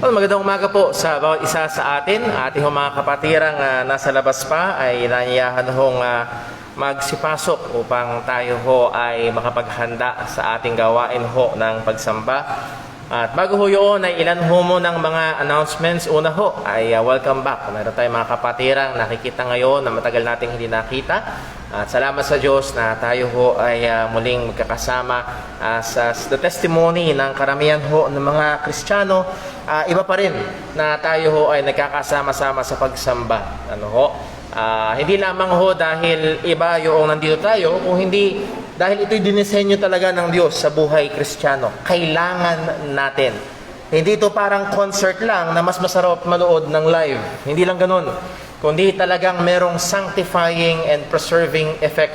Well, magandang umaga po sa bawat isa sa atin. Ating mga kapatirang nasa labas pa ay nanyayahan hong magsipasok upang tayo ho ay makapaghanda sa ating gawain ho ng pagsamba. At bago ho yun ay ilan ho mo ng mga announcements. Una ho ay welcome back. Meron tayong mga kapatirang nakikita ngayon na matagal nating hindi nakita. At salamat sa Diyos na tayo ho ay muling magkakasama sa the testimony ng karamihan ho ng mga Kristiyano. Iba pa rin na tayo ho ay nagkakasama-sama sa pagsamba. Hindi lamang ho dahil iba yung nandito tayo, kung hindi dahil ito'y dinisenyo talaga ng Diyos sa buhay Kristiyano. Kailangan natin. Hindi ito parang concert lang na mas masarap manood ng live. Hindi lang ganun. Kundi talagang merong sanctifying and preserving effect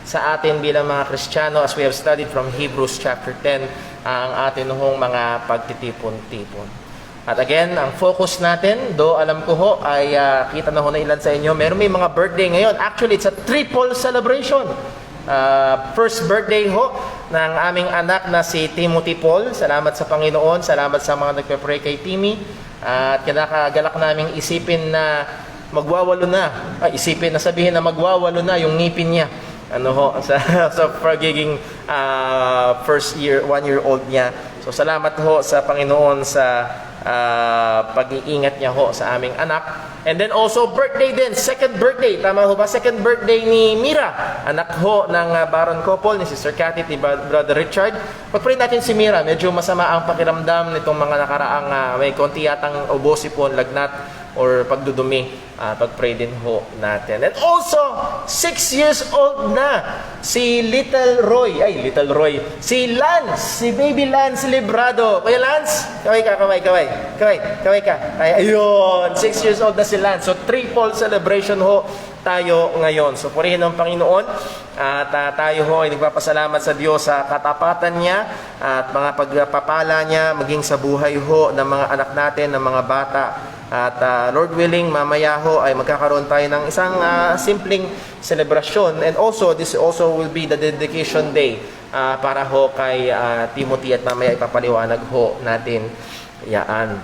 sa atin bilang mga Kristiyano as we have studied from Hebrews chapter 10 ang atin hong mga pagtitipon-tipon. At again, ang focus natin, do alam ko ho, ay kita na ho na ilan sa inyo, may mga birthday ngayon. Actually, it's a triple celebration. First birthday ho ng aming anak na si Timothy Paul. Salamat sa Panginoon, salamat sa mga nagpe-pray kay Timmy. At kinakagalak naming isipin na magwawalo na. Sabihin na magwawalo na yung ngipin niya. Sa pagiging first year, 1-year-old niya. So salamat ho sa Panginoon sa pag-iingat niya ho sa aming anak. And then also birthday din, second birthday, tama ho ba? Second birthday ni Mira, anak ho ng Baron couple, ni Sister Cathy, ni Brother Richard. Pag-pray natin si Mira, medyo masama ang pakiramdam nitong mga nakaraang may konti yatang obosipon, lagnat, or pagdudumi. Pag-pray din ho natin. And also, 6 years old na si si Lance, si baby Lance Librado. Kuya Lance, kaway ka. Ayun, 6 years old na si Lance. So, triple celebration ho tayo ngayon. So, purihin ng Panginoon at tayo ho ay nagpapasalamat sa Diyos sa katapatan niya at mga pagpapala niya maging sa buhay ho ng mga anak natin, ng mga bata. At Lord willing, mamaya ho ay magkakaroon tayo ng isang simpleng celebration. And also, this also will be the dedication day para ho kay Timothy at mamaya ipapaliwanag ho natin yaan.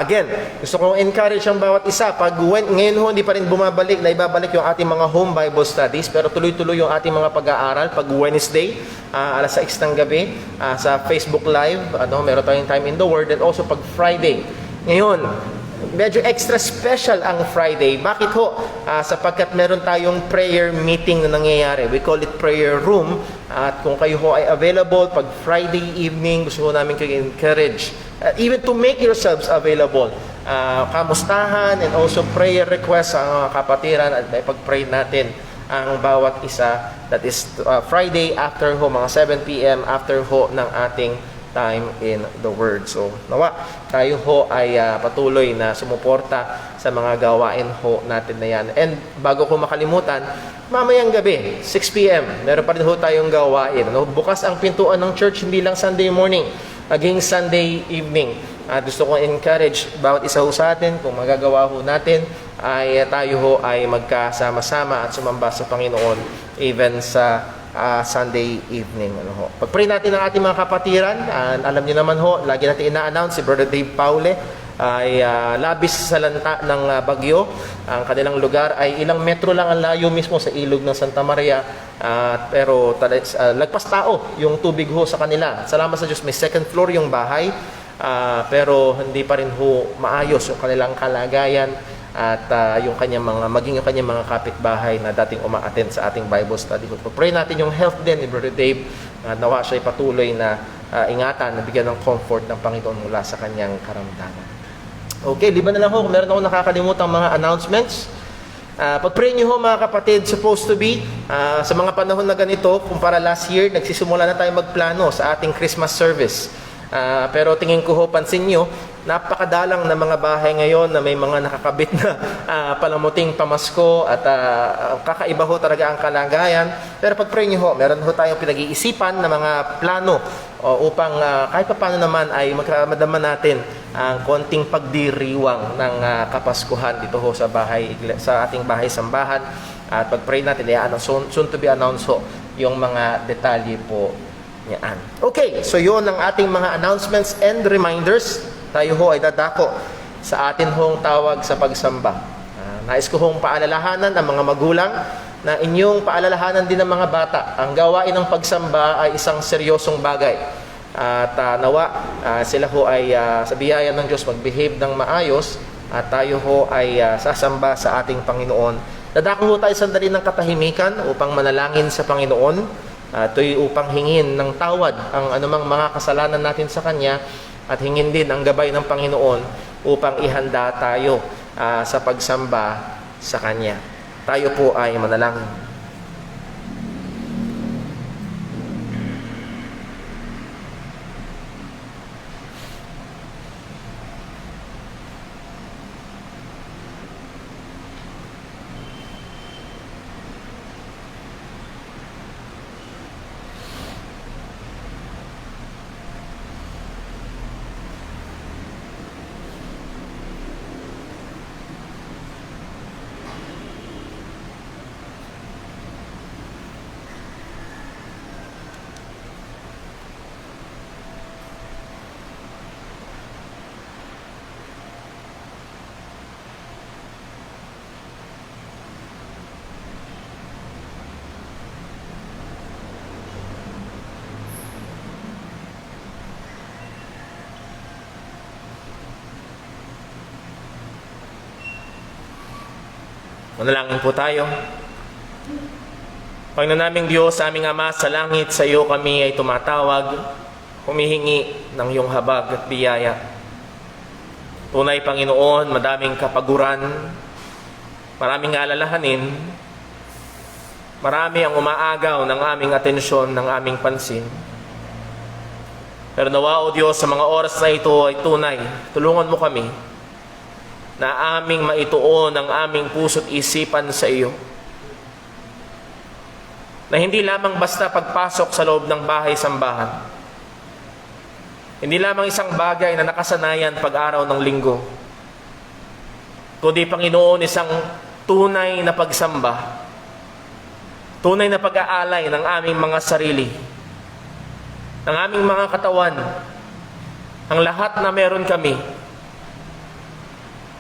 Again, gusto kong encourage ang bawat isa. Ngayon ho, hindi pa rin bumabalik na ibabalik yung ating mga home Bible studies, pero tuloy-tuloy yung ating mga pag-aaral. Pag Wednesday, alas 6 ng gabi, sa Facebook Live, meron tayong Time in the Word, and also pag Friday. Ngayon, medyo extra special ang Friday. Bakit ho? Sapagkat meron tayong prayer meeting na nangyayari. We call it prayer room. At kung kayo ho ay available, pag Friday evening, gusto ho namin kayo encourage. Even to make yourselves available. Kamustahan and also prayer requests ang mga kapatiran at ipag-pray natin ang bawat isa. That is Friday after ho, mga 7 p.m. after ho ng ating time in the Word. So, nawa, tayo ho ay patuloy na sumuporta sa mga gawain ho natin na yan. And bago ko makalimutan, mamayang gabi, 6 p.m., meron pa rin ho tayong gawain. Bukas ang pintuan ng church, hindi lang Sunday morning, maging Sunday evening. Gusto kong encourage bawat isa ho sa atin, kung magagawa ho natin, ay tayo ho ay magkasama-sama at sumamba sa Panginoon even sa Sunday evening. Pag-pray natin ang ating mga kapatiran. Alam niyo naman ho, lagi natin ina-announce si Brother Dave Paule ay labis sa lanta ng bagyo. Ang kanilang lugar ay ilang metro lang ang layo mismo sa ilog ng Santa Maria. Pero lagpas tao yung tubig ho sa kanila. Salamat sa Diyos, may second floor yung bahay. Pero hindi pa rin ho maayos yung kanilang kalagayan at yung maging yung kanyang mga kapitbahay na dating uma-attend sa ating Bible study. Pray natin yung health din ni Brother Dave. Nawa siya patuloy na ingatan, nabigyan ng comfort ng Panginoon mula sa kanyang karamdaman. Okay, di ba na lang ho, kung meron akong nakakalimutang mga announcements. Pag-pray nyo ho mga kapatid, supposed to be, sa mga panahon na ganito, kumpara last year, nagsisimula na tayo magplano sa ating Christmas service. Pero tingin ko ho, pansin nyo, napakadalang na mga bahay ngayon na may mga nakakabit na palamuting pamasko at kakaiba ho talaga ang kalagayan. Pero pag-pray nyo ho, meron ho tayong pinag-iisipan na mga plano upang kahit pa paano naman ay magkamadama natin ang konting pagdiriwang ng Kapaskuhan dito ho sa ating bahay-sambahan. At pag-pray natin, soon to be announced ho yung mga detalye po yan. Okay, so yun ang ating mga announcements and reminders. Tayo ho ay dadako sa atin hong tawag sa pagsamba. Nais ko hong paalalahanan ang mga magulang na inyong paalalahanan din ng mga bata. Ang gawain ng pagsamba ay isang seryosong bagay. At nawa sila ho ay sa biyaya ng Diyos mag-behave ng maayos at tayo ho ay sasamba sa ating Panginoon. Dadako ho tayo sandali ng katahimikan upang manalangin sa Panginoon. Ito'y upang hingin ng tawad ang anumang mga kasalanan natin sa Kanya at hingin din ang gabay ng Panginoon upang ihanda tayo sa pagsamba sa Kanya. Tayo po ay manalangin. Manalangin po tayo. Panginoon naming Diyos, aming Ama sa langit, sa iyo kami ay tumatawag, humihingi ng iyong habag at biyaya. Tunay, Panginoon, madaming kapaguran, maraming alalahanin, marami ang umaagaw ng aming atensyon, ng aming pansin. Pero nawa, O Diyos, sa mga oras na ito ay tunay, tulungan mo kami na aming maituon ang aming puso't isipan sa iyo. Na hindi lamang basta pagpasok sa loob ng bahay-sambahan. Hindi lamang isang bagay na nakasanayan pag-araw ng linggo. Kundi, Panginoon, isang tunay na pagsamba. Tunay na pag-aalay ng aming mga sarili ng aming mga katawan, ang lahat na meron kami.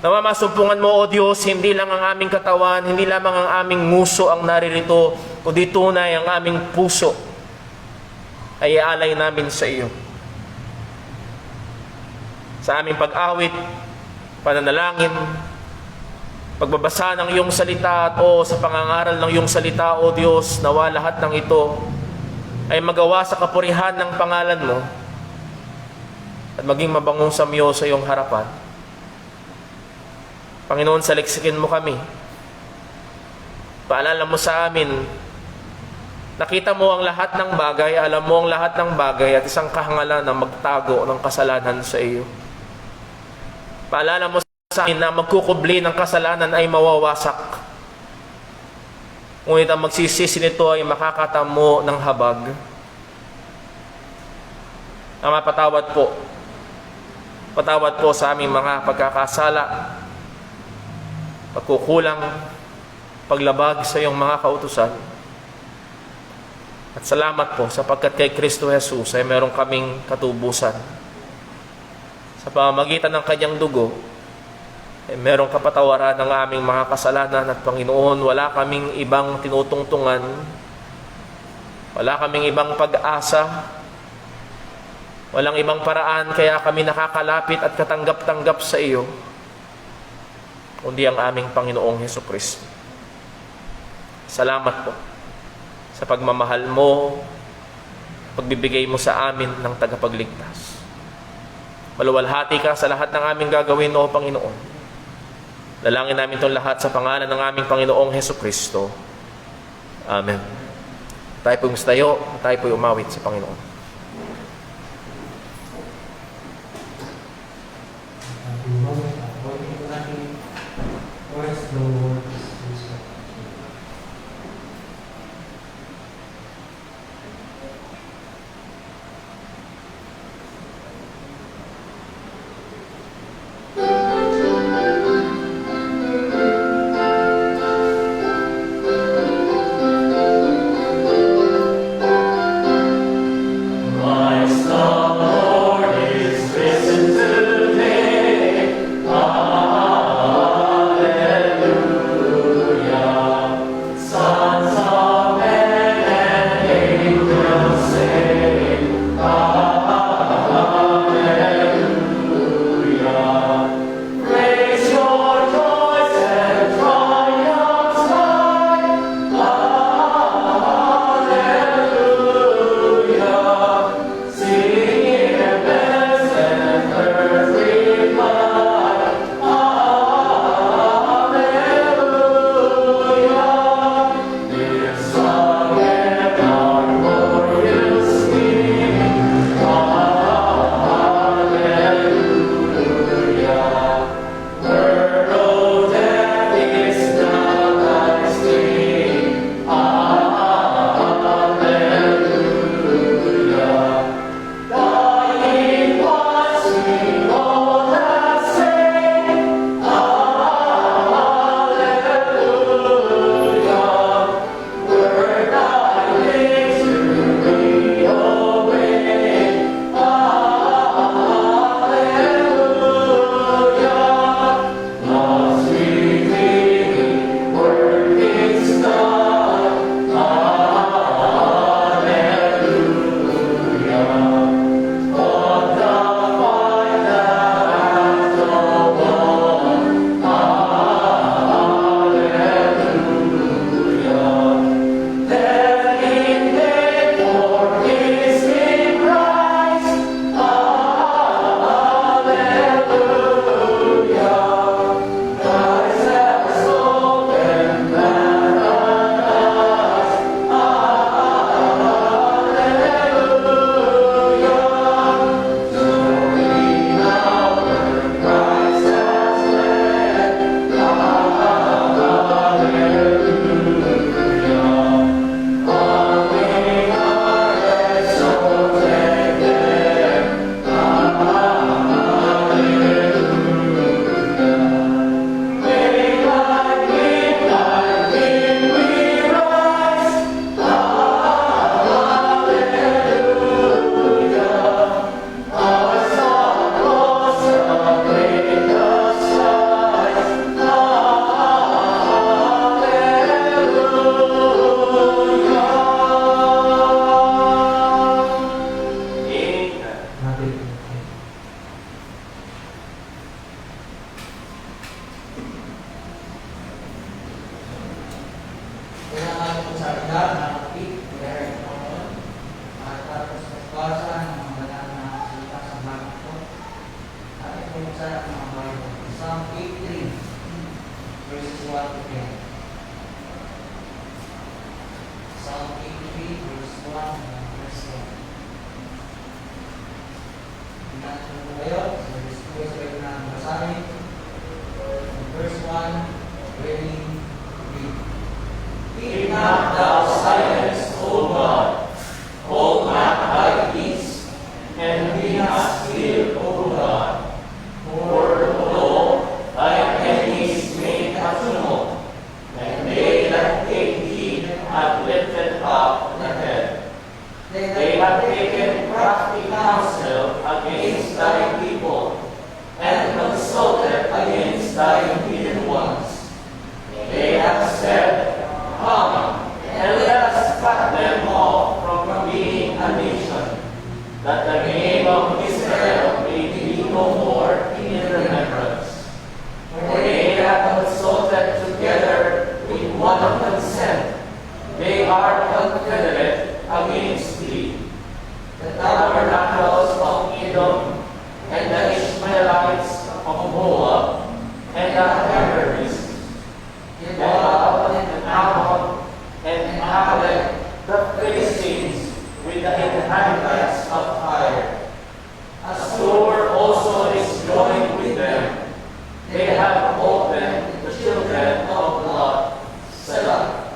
Nawa masumpungan mo, O Diyos, hindi lang ang aming katawan, hindi lamang ang aming nguso ang naririto, kundi tunay ang aming puso ay ialay namin sa iyo. Sa aming pag-awit, pananalangin, pagbabasa ng iyong salita at sa pangangaral ng iyong salita, O Diyos, nawa lahat ng ito ay magawa sa kapurihan ng pangalan mo at maging mabangong samyo sa iyong harapan. Panginoon, saliksikin mo kami. Paalala mo sa amin, nakita mo ang lahat ng bagay, alam mo ang lahat ng bagay at isang kahangalan na magtago ng kasalanan sa iyo. Paalala mo sa amin na magkukubli ng kasalanan ay mawawasak. Ngunit ang magsisisi nito ay makakatamo ng habag. Ama, patawad po. Patawad po sa aming mga pagkakasala, pagkukulang, paglabag sa iyong mga kautusan. At salamat po sapagkat kay Kristo Jesus ay meron kaming katubusan. Sa pamamagitan ng kanyang dugo, ay merong kapatawaran ng aming mga kasalanan at Panginoon, wala kaming ibang tinutungtungan, wala kaming ibang pag-asa, walang ibang paraan kaya kami nakakalapit at katanggap-tanggap sa iyo, kundi ang aming Panginoong Hesukristo. Salamat po sa pagmamahal mo, pagbibigay mo sa amin ng tagapagligtas. Maluwalhati ka sa lahat ng aming gagawin, O Panginoon. Dalangin namin itong lahat sa pangalan ng aming Panginoong Hesukristo. Amen. Tayo po'y mustayo, tayo po'y umawit sa Panginoon. po kayo. Sabay na ang basahin. Verse 1, ready, read. Keep not thou silence, O God, hold not thy peace, and be not still, O God. For lo, thy enemies make a tumult, and they that take heed have lifted up the head. They have taken crafty counsel against thy people, and consulted against thy hidden ones. They have said, Come, and let us cut them off from being a nation, that the name of Israel may be no more in remembrance. For they have consulted together with one consent. They are confederate against thee. The tabernacles of Edom, and the Ishmaelites of Moab, and the Hagarites, Moab and Ammon, and Amalek, the Philistines, with the inhabitants of Tyre. Assur also is joined with them. They have opened the children of Lot, Selah.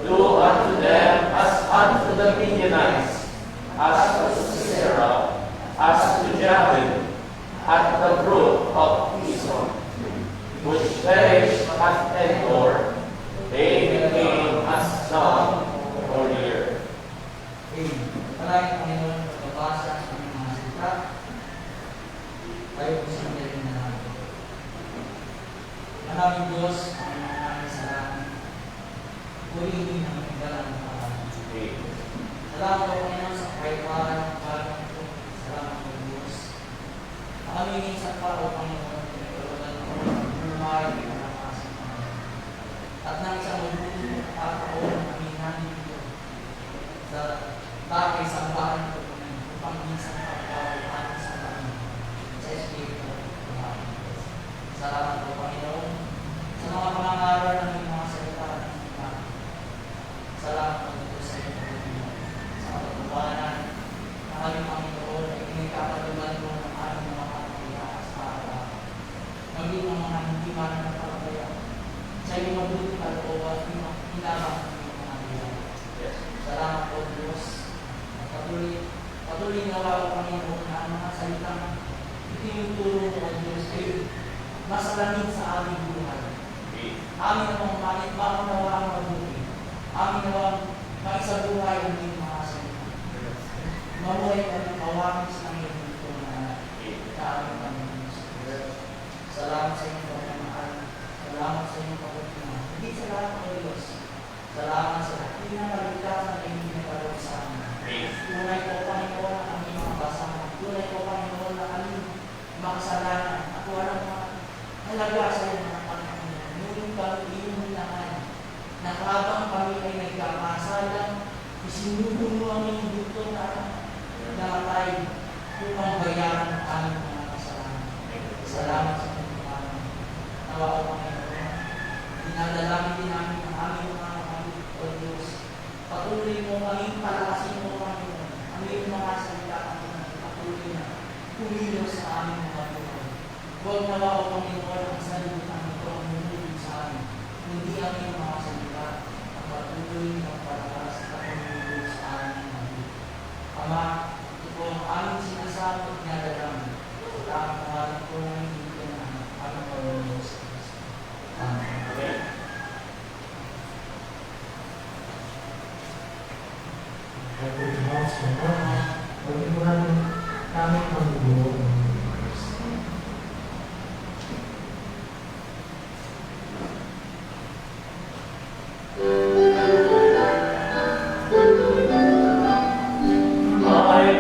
Do unto them as unto the Midianites, as to Sisera, as to Jabin, at the brook of Kishon, which perished at Endor. They became as dung for the earth. Maraming Panginoon, pagkabasa sa aming mga salita, tayo po sa mga na natin. Maraming Diyos, ang maraming salamat. Purihin ang pagdalang ng pangalan. Salamat po Panginoon sa kahitwanan ng bagong ito. Salamat po Diyos. Ang aming minsan pa o Panginoon, pinagkaroon mo, normal, pinakasin Panginoon. At nang isang mabuti pagkakataon ng aming namin ito sa bagay sa bahan ito upang minsan pagkakataon sa Panginoon sa Espiritu ng Panginoon. Salamat po Panginoon sa mga pangangaral ng aming mga salita ng Panginoon. Salamat po dito sa iyo Panginoon sa katotohanan ng aming Panginoon ay inikakatulad mo ng aming mga kapatid sa araw. Maging ang mga hindi mananampalataya sa iyong mabuti kalooban at hinabang ng iyong mga bilang. Salamat po Diyos. Patuloy nawa o Panginoon na ang mga salitang itinuturo mo o Diyos ay masalamig sa aming buhay. Amin namang nawa ang mabuti. Amin namang maisabuhay ang iyong mga salita. Mamuhay ka ng kawangis ng iyong ito na aming Panginoon. Salamat sa iyong pagmamahal. Salamat sa iyong pagmamahal. Hindi sa lahat ng Diyos. Salamat sa pinakaligtasan na hindi nagkaroon sa amin. Tunay po Panginoon ang aming mga basahan. Tunay po Panginoon ang aming mga kasalanan. At walang mga halaga sa iyong mga Panginoon. Ngunit kami iyong hinahan na habang kami ay nagkakasalang, isinubo mo ang iyong dugto na namatay upang bayaran ang aming mga kasalanan. Salamat sa iyong Panginoon. Nawa o Panginoon, dinadalangin din namin ang aming mga kapatid o Diyos. Patuloy mo kaming palakasin mo Panginoon. Ang iyong mga salita Panginoon, patuloy na kumilos sa aming mga buhay. Huwag nawa o Panginoon ang salibutan ito ang nunulog sa amin. Hindi ang iyong mga salita ang patuloy ng palakas at nunulog sa aming mga buhay. Ama, ito po ang aming sinasabi at dinadalangin. Sa tamang pangalan po ng hindi na aming Panginoon sa Kristo. Amen. Pagkakataon sa mga pag-iwan kami ang buong Kristo. My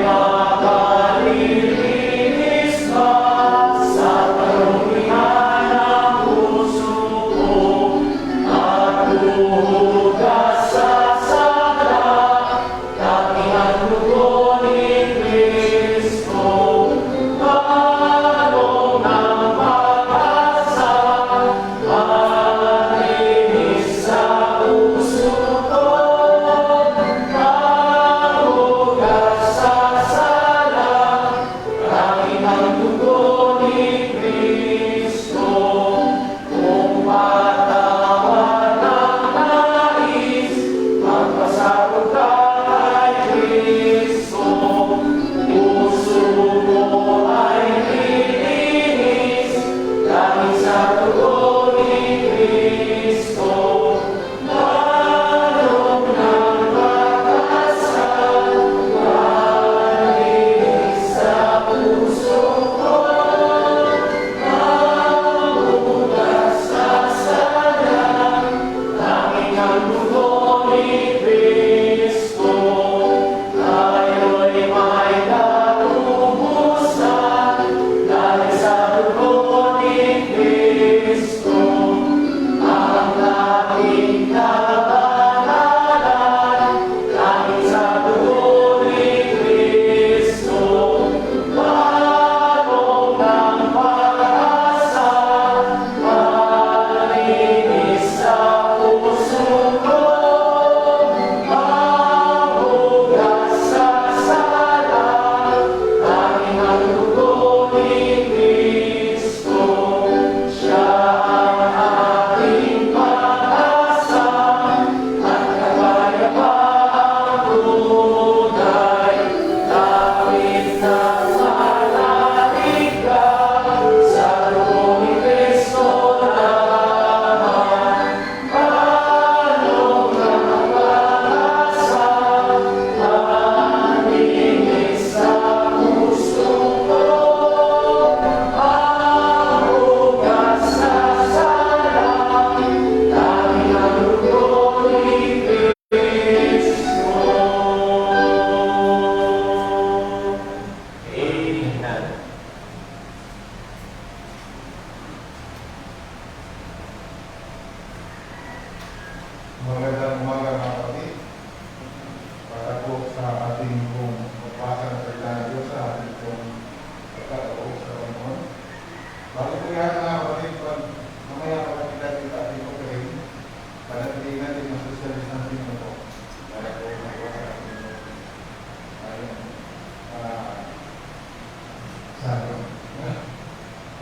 Sabi.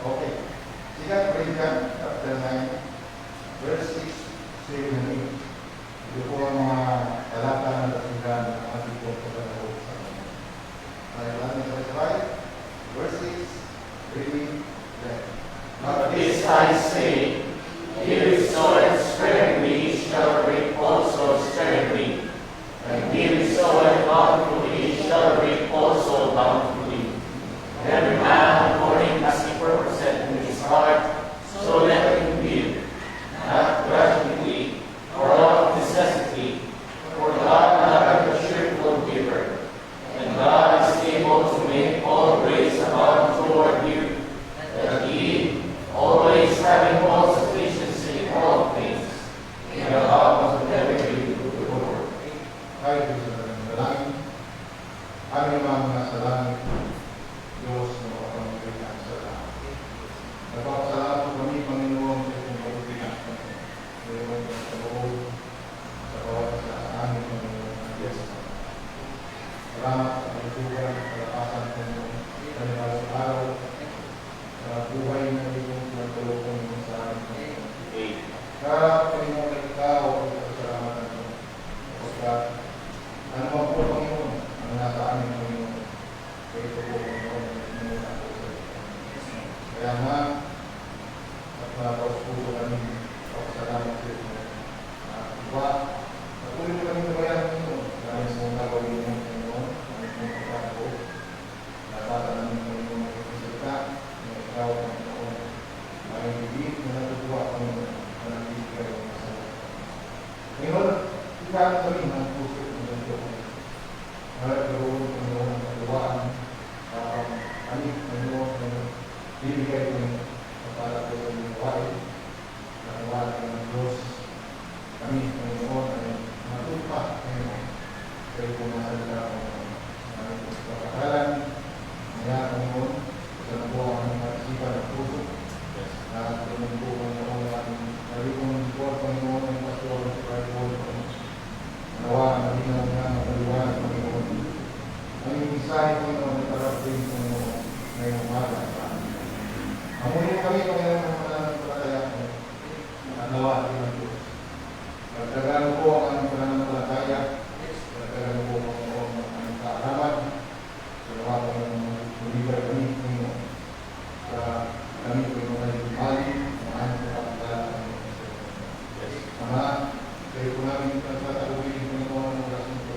Okay. Second Corinthians chapter 9, verse 6, 7 and 8. Ito po ang mga talata na nasigan ng ating po sa Lord sa kanya. Kailan sa Israel, verse 6, reading then. But this I say, he who soweth sparingly shall reap also sparingly, and he who soweth bountifully shall reap also bountifully. Every man according as he purposeth in his heart, so let him give, not grudgingly, or of necessity, for God loveth a cheerful giver, and God is able to make all grace abound toward you, that ye, always having all sufficiency in all things, in the bowels of every good work. Tayo po sa dalangin. Aming mga nasa langit, Diyos na makapangilihan sa lahat. Nagpapasalamat po kami, Panginoon, sa itong pagpilihan. Mayroon po sa loob, sa bawat isa sa amin, Panginoon, ang Diyos. Salamat sa pagtugan, sa kalakasan, Panginoon, sa nilalang araw, sa buhay na iyong pinagtulungan mo sa amin, Panginoon. Sa Panginoon, ay ikaw ang salamat mo. Kapag ano man po, Panginoon, ang nasa amin, Panginoon, kaya ito po, Panginoon, ang muna po sa iyo. Kaya nga, at napaus po kami, pagkasalamat sa iyo. Iba, patuloy po kami nabayan, Panginoon, sa aming muna gawin mo, Panginoon, ang aming muna po. Napata namin, Panginoon, ang salita, na ikaw, Panginoon, ay hindi na natutuwa, Panginoon, na nagbibigay mo sa iyo. Panginoon, ikaw kami ng puso ng ganito. Nagkaroon, Panginoon, ng katuwaan, kami, Panginoon, bibigay ko para po sa inyong gawain, nakawalan ng Diyos. Kami, Panginoon, ay matupa, Panginoon, kayo po masalita ko ng aming pagkakalan, kaya, Panginoon, sa nabuha ang mga isipan ng puso, na tumulong po, Panginoon, ang aming nalikong po, Panginoon, ang pastor, ang Panginoon, nawa ang malinaw na mapaliwanag, Panginoon. Ang iyong mensahe, Panginoon, ay parating, Panginoon, ngayong umaga sa amin. Amunin kami, Panginoon, ng pananampalataya ko, at nawa ang Diyos. Pagdagan po ang aming pananampalataya, pagdagan po, Panginoon, ang aming kaalaman, sa nawa, Panginoon, tulibay kami, Panginoon, sa kami, Panginoon, ay lumali, ang aming kapagdala, Panginoon, sa iyo. Ama, kayo po namin pagkataluin, Panginoon, ang oras nito.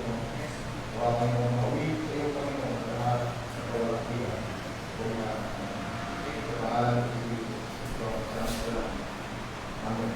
Huwag Panginoon, mauwi sa iyo, Panginoon, sa lahat ng kawalakihan. Sa pangalan ng Diyos, ito ang isang salamat. Amen.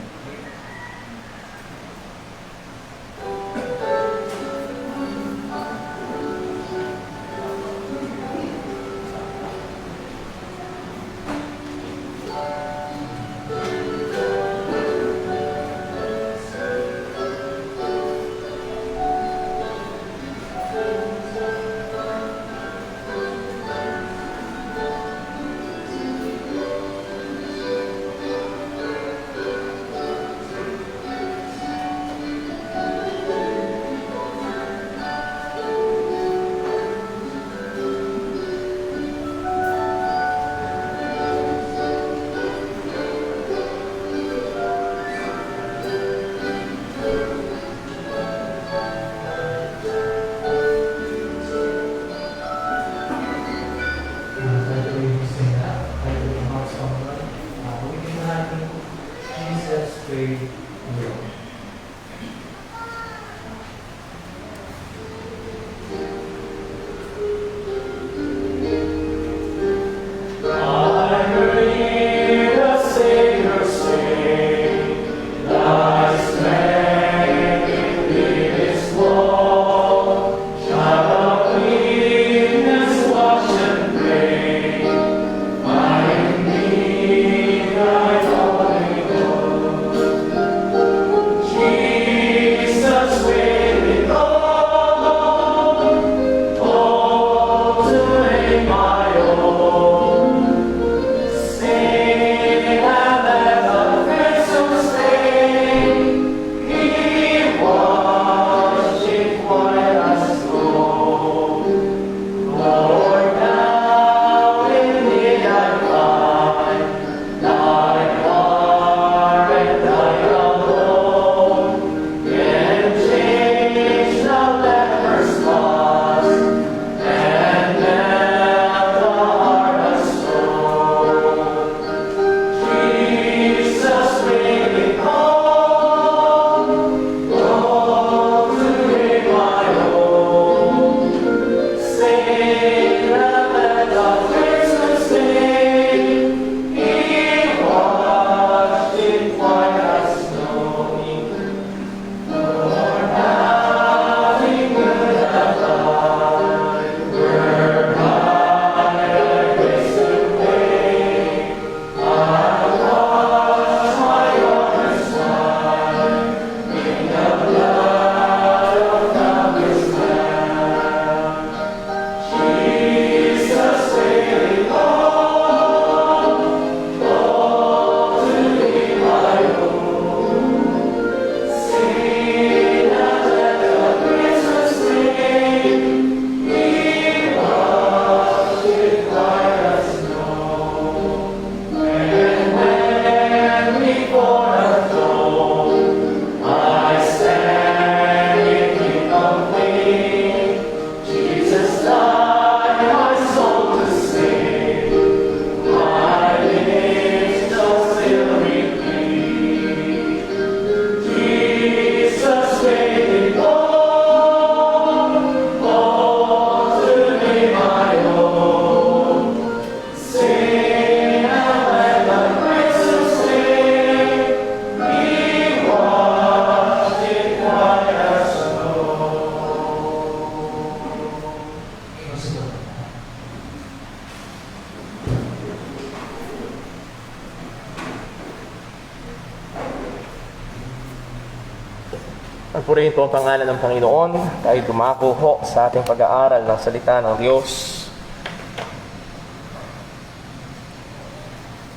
Purihin po ang pangalan ng Panginoon. Tayo dumako ho sa ating pag-aaral ng salita ng Diyos.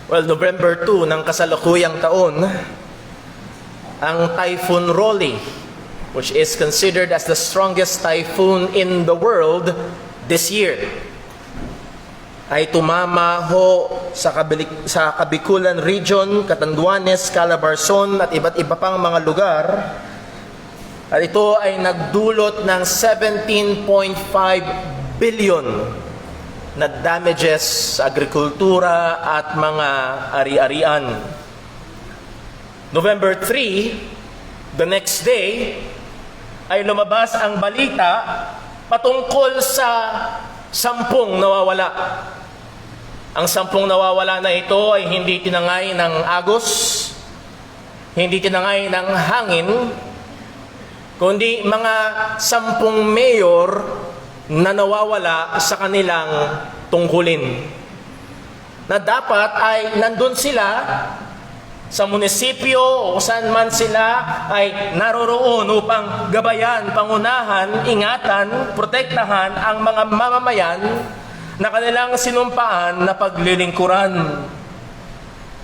Well, November 2 ng kasalukuyang taon, ang Typhoon Rolly, which is considered as the strongest typhoon in the world this year, ay tumama ho sa Kabikulan Region, Catanduanes, Calabarzon at iba't iba pang mga lugar. At ito ay nagdulot ng 17.5 billion na damages sa agrikultura at mga ari-arian. November 3, the next day, ay lumabas ang balita patungkol sa 10 nawawala. Ang 10 nawawala na ito ay hindi tinangay ng agos, hindi tinangay ng hangin, kundi mga 10 mayor na nawawala sa kanilang tungkulin. Na dapat ay nandun sila sa munisipyo o saan man sila ay naroroon upang gabayan, pangunahan, ingatan, protektahan ang mga mamamayan na kanilang sinumpaan na paglilingkuran.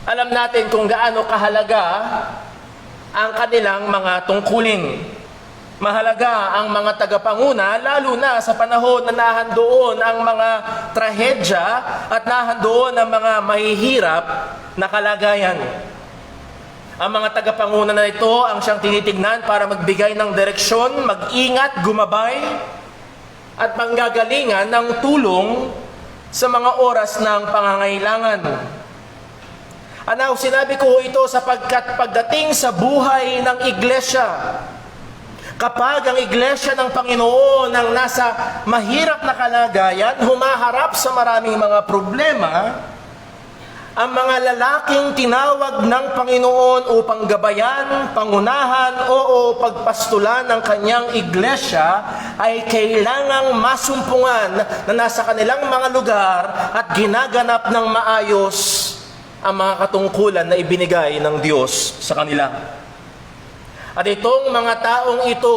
Alam natin kung gaano kahalaga ang kanilang mga tungkulin. Mahalaga ang mga tagapanguna, lalo na sa panahon na nahandoon ang mga trahedya at nahandoon ang mga mahihirap na kalagayan. Ang mga tagapanguna na ito ang siyang tinitignan para magbigay ng direksyon, mag-ingat, gumabay, at manggagalingan ng tulong sa mga oras ng pangangailangan. Sinabi ko ito sapagkat pagdating sa buhay ng iglesia, kapag ang iglesia ng Panginoon ang nasa mahirap na kalagayan, humaharap sa maraming mga problema, ang mga lalaking tinawag ng Panginoon upang gabayan, pangunahan o pagpastulan ng kanyang iglesia ay kailangang masumpungan na nasa kanilang mga lugar at ginaganap ng maayos ang mga katungkulan na ibinigay ng Diyos sa kanila. At itong mga taong ito,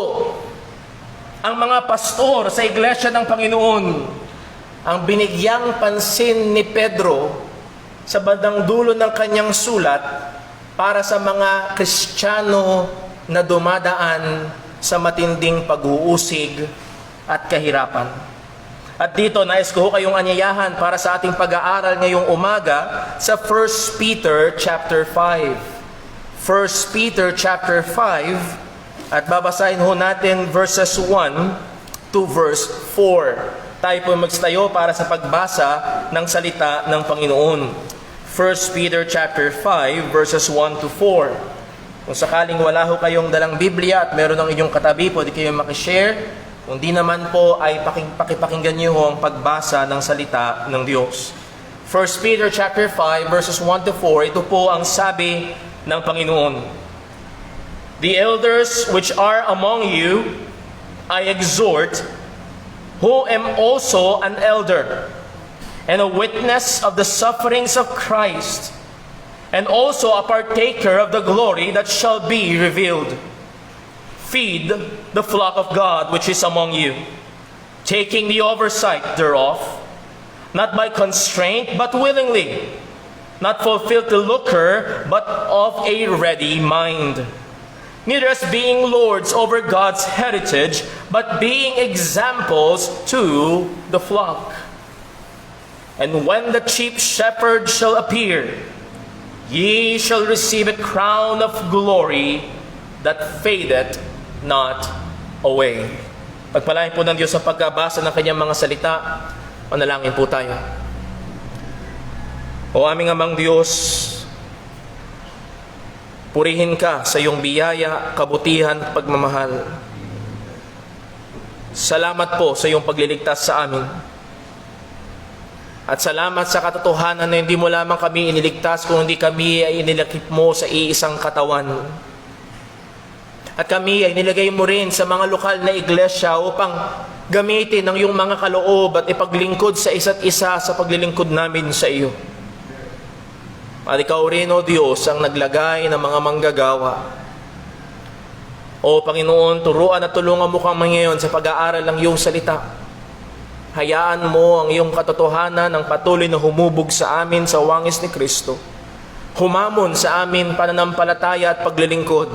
ang mga pastor sa iglesia ng Panginoon, ang binigyang pansin ni Pedro sa bandang dulo ng kanyang sulat para sa mga Kristiyano na dumadaan sa matinding pag-uusig at kahirapan. At dito, nais ko kayong anyayahan para sa ating pag-aaral ngayong umaga sa 1 Peter chapter 5. 1 Peter chapter 5 at babasahin ho natin verses 1 to verse 4. Tayo po magstayo para sa pagbasa ng salita ng Panginoon. 1 Peter chapter 5 verses 1 to 4. Kung sakaling wala ho kayong dalang Biblia at meron ng inyong katabi, pwede kayong makishare. Kung di naman po ay pakipakinggan niyo ho ang pagbasa ng salita ng Diyos. 1 Peter chapter 5 verses 1 to 4, ito po ang sabi ng Panginoon. The elders which are among you, I exhort, who am also an elder, and a witness of the sufferings of Christ, and also a partaker of the glory that shall be revealed. Feed the flock of God which is among you, taking the oversight thereof, not by constraint, but willingly, not fulfilled to lucre, but of a ready mind. Neither as being lords over God's heritage, but being examples to the flock. And when the chief shepherd shall appear, ye shall receive a crown of glory that fadeth not away. Pagpalain po ng Diyos sa pagkabasa ng kanyang mga salita. Manalangin po tayo. O aming Amang Diyos, purihin ka sa iyong biyaya, kabutihan at pagmamahal. Salamat po sa iyong pagliligtas sa amin. At salamat sa katotohanan na hindi mo lamang kami iniligtas, kung hindi kami ay inilakip mo sa iisang katawan. At kami ay nilagay mo rin sa mga lokal na iglesia upang gamitin ang iyong mga kaloob at ipaglingkod sa isa't isa sa paglilingkod namin sa iyo. At ikaw rin, O Diyos, ang naglagay ng mga manggagawa. O Panginoon, turuan at tulungan mo kami ngayon sa pag-aaral ng iyong salita. Hayaan mo ang iyong katotohanan ng patuloy na humubog sa amin sa wangis ni Kristo. Humamon sa amin pananampalataya at paglilingkod.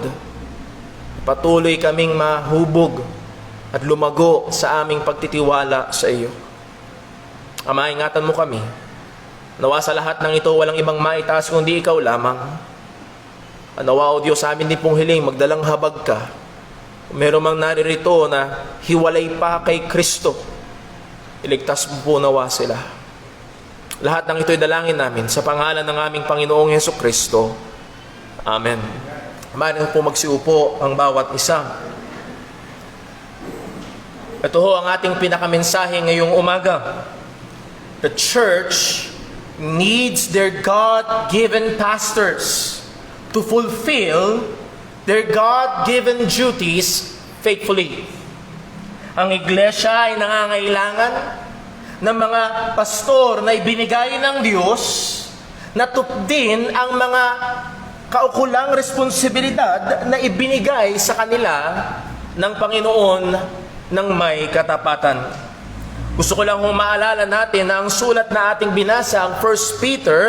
Patuloy kaming mahubog at lumago sa aming pagtitiwala sa iyo. Ama, ingatan mo kami. Nawa sa lahat ng ito, walang ibang maitaas kundi ikaw lamang. Nawa, O Diyos, sa amin din pong hiling, magdalang habag ka. Kung meron mang naririto na hiwalay pa kay Kristo, iligtas mo po nawa sila. Lahat ng ito'y dalangin namin sa pangalan ng aming Panginoong Hesukristo. Amen. Maaari po magsiupo ang bawat isa. Ito ho ang ating pinakamensahe ngayong umaga. The church needs their God-given pastors to fulfill their God-given duties faithfully. Ang iglesia ay nangangailangan ng mga pastor na ibinigay ng Diyos na tupdin ang mga kaukulang responsibilidad na ibinigay sa kanila ng Panginoon ng may katapatan. Gusto ko lang maalala natin na ang sulat na ating binasa, ang 1 Peter,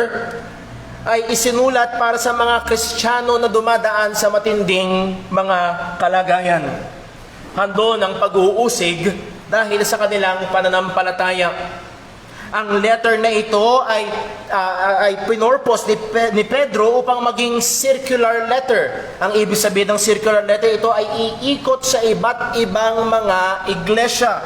ay isinulat para sa mga Kristiyano na dumadaan sa matinding mga kalagayan. Handon ang pag-uusig dahil sa kanilang pananampalataya. Ang letter na ito ay pinorpos ni Pedro upang maging circular letter. Ang ibig sabihin ng circular letter, ito ay iikot sa iba't ibang mga iglesia.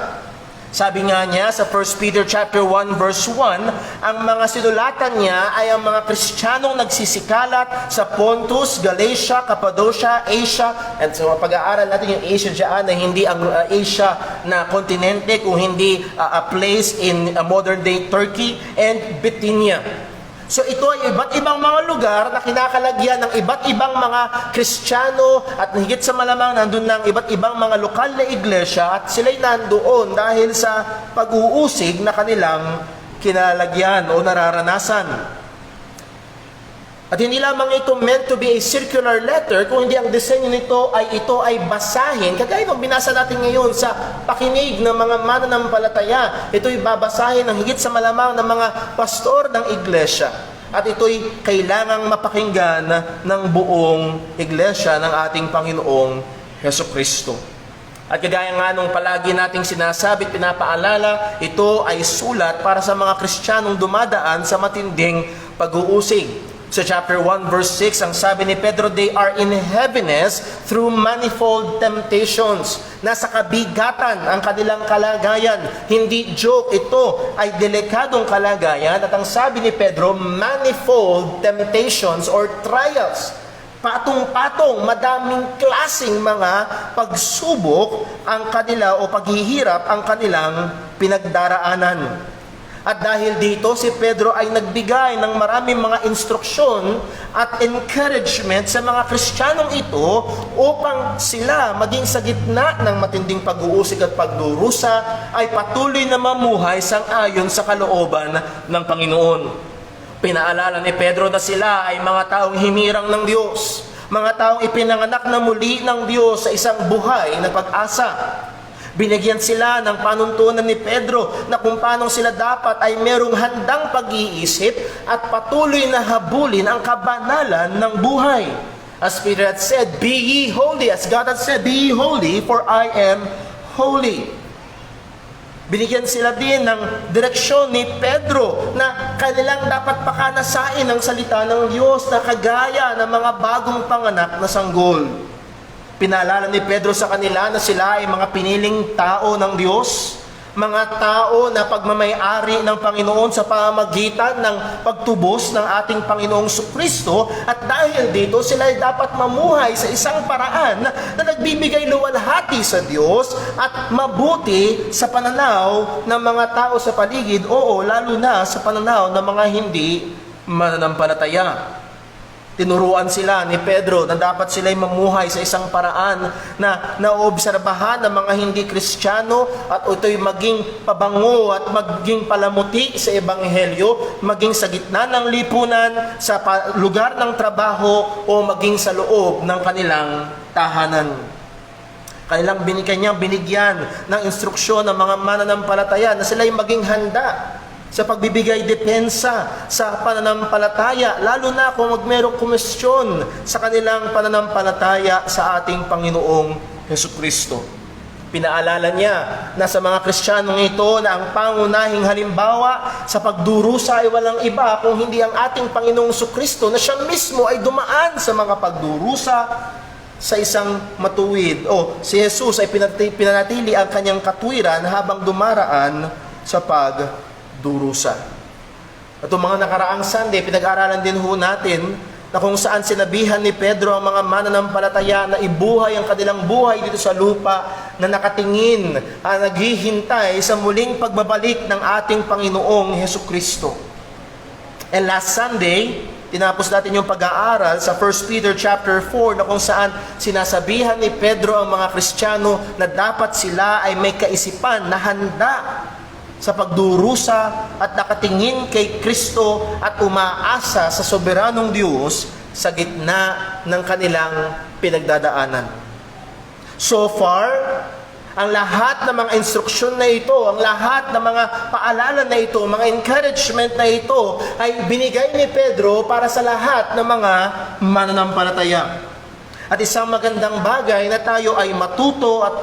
Sabi nga niya sa 1 Peter chapter 1 verse 1, ang mga sinulatan niya ay ang mga Kristiyanong nagsisikalat sa Pontus, Galatia, Cappadocia, Asia, and so pag-aaral natin yung Asia dyan na hindi ang Asia na kontinente, kung hindi a place in modern day Turkey and Bithynia. So ito ay iba't ibang mga lugar na kinakalagyan ng iba't ibang mga Kristiyano at higit sa malamang nandun ng iba't ibang mga lokal na iglesia at sila'y nandoon dahil sa pag-uusig na kanilang kinalagyan o nararanasan. At hindi lamang ito meant to be a circular letter, kung hindi ang disenyo nito ay basahin. Kagaya ng binasa natin ngayon sa pakinig ng mga mananampalataya. Ito'y babasahin ng higit sa malamang ng mga pastor ng iglesia. At ito'y kailangang mapakinggan ng buong iglesia ng ating Panginoong Hesukristo. At kagaya nga nung palagi nating sinasabi, pinapaalala, ito ay sulat para sa mga Kristiyanong dumadaan sa matinding pag-uusig. Sa chapter 1 verse 6, ang sabi ni Pedro, they are in heaviness through manifold temptations. Nasa kabigatan ang kanilang kalagayan. Hindi joke, ito ay delikadong kalagayan. At ang sabi ni Pedro, manifold temptations or trials. Patong-patong, madaming klasing mga pagsubok ang kanila o paghihirap ang kanilang pinagdaraanan. At dahil dito, si Pedro ay nagbigay ng maraming mga instruksyon at encouragement sa mga Kristiyanong ito upang sila maging sa gitna ng matinding pag-uusig at pagdurusa ay patuloy na mamuhay sang-ayon sa kalooban ng Panginoon. Pinaalala ni Pedro na sila ay mga taong hinirang ng Diyos, mga taong ipinanganak na muli ng Diyos sa isang buhay na pag-asa. Binigyan sila ng panuntunan ni Pedro na kung paano sila dapat ay merong handang pag-iisip at patuloy na habulin ang kabanalan ng buhay. As Peter had said, be ye holy. As God had said, be ye holy, for I am holy. Binigyan sila din ng direksyon ni Pedro na kanilang dapat pakanasain ang salita ng Diyos na kagaya ng mga bagong panganak na sanggol. Pinaalala ni Pedro sa kanila na sila ay mga piniling tao ng Diyos, mga tao na pagmamay-ari ng Panginoon sa pamamagitan ng pagtubos ng ating Panginoong Kristo, at dahil dito sila ay dapat mamuhay sa isang paraan na nagbibigay luwalhati sa Diyos at mabuti sa pananaw ng mga tao sa paligid, oo, lalo na sa pananaw ng mga hindi mananampalataya. Tinuruan sila ni Pedro na dapat sila'y mamuhay sa isang paraan na naobserbahan ng mga hindi Kristiyano at ito'y maging pabango at maging palamuti sa Ebanghelyo, maging sa gitna ng lipunan, sa lugar ng trabaho o maging sa loob ng kanilang tahanan. Kanyang binigyan ng instruksyon ng mga mananampalataya na sila'y maging handa sa pagbibigay depensa sa pananampalataya, lalo na kung merong kumestyon sa kanilang pananampalataya sa ating Panginoong Hesukristo. Pinaalala niya na sa mga Kristiyanong ito na ang pangunahing halimbawa sa pagdurusa ay walang iba kung hindi ang ating Panginoong Hesukristo, na siya mismo ay dumaan sa mga pagdurusa sa isang matuwid. Si Jesus ay pinanatili ang kanyang katwiran habang dumaraan sa pagdurusa. At mga nakaraang Sunday, pinag-aaralan din natin na kung saan sinabihan ni Pedro ang mga mananampalataya na ibuhay ang kanilang buhay dito sa lupa na nakatingin, naghihintay sa muling pagbabalik ng ating Panginoong Hesukristo. And last Sunday, tinapos natin yung pag-aaral sa 1 Peter chapter 4 na kung saan sinasabihan ni Pedro ang mga Kristiyano na dapat sila ay may kaisipan na handa sa pagdurusa at nakatingin kay Kristo at umaasa sa soberanong Diyos sa gitna ng kanilang pinagdadaanan. So far, ang lahat ng mga instruksyon na ito, ang lahat ng mga paalala na ito, mga encouragement na ito ay binigay ni Pedro para sa lahat ng mga mananampalataya. At isang magandang bagay na tayo ay matuto at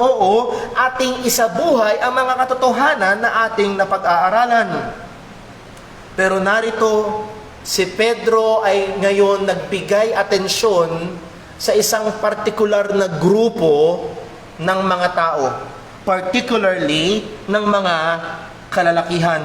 ating isabuhay ang mga katotohanan na ating napag-aaralan. Pero narito, si Pedro ay ngayon nagbigay atensyon sa isang partikular na grupo ng mga tao, particularly ng mga kalalakihan.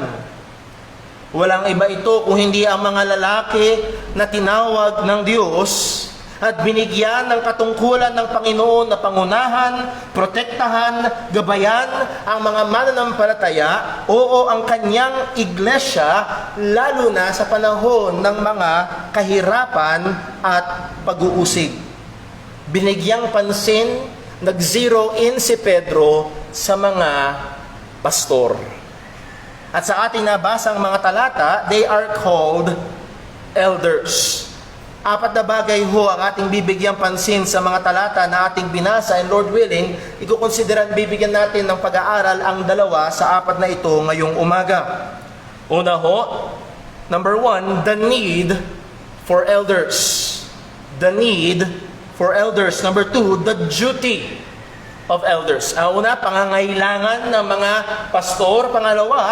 Walang iba ito kung hindi ang mga lalaki na tinawag ng Diyos at binigyan ng katungkulan ng Panginoon na pangunahan, protektahan, gabayan ang mga mananampalataya, ang kanyang iglesia, lalo na sa panahon ng mga kahirapan at pag-uusig. Binigyang pansin, nag-zero in si Pedro sa mga pastor. At sa ating nabasang mga talata, they are called elders. 4 na bagay ang ating bibigyang pansin sa mga talata na ating binasa, and Lord willing, ikukonsideran bibigyan natin ng pag-aaral ang 2 sa 4 na ito ngayong umaga. Una number 1, the need for elders. The need for elders. Number 2, the duty of elders. Ang una, pangangailangan ng mga pastor. Pangalawa,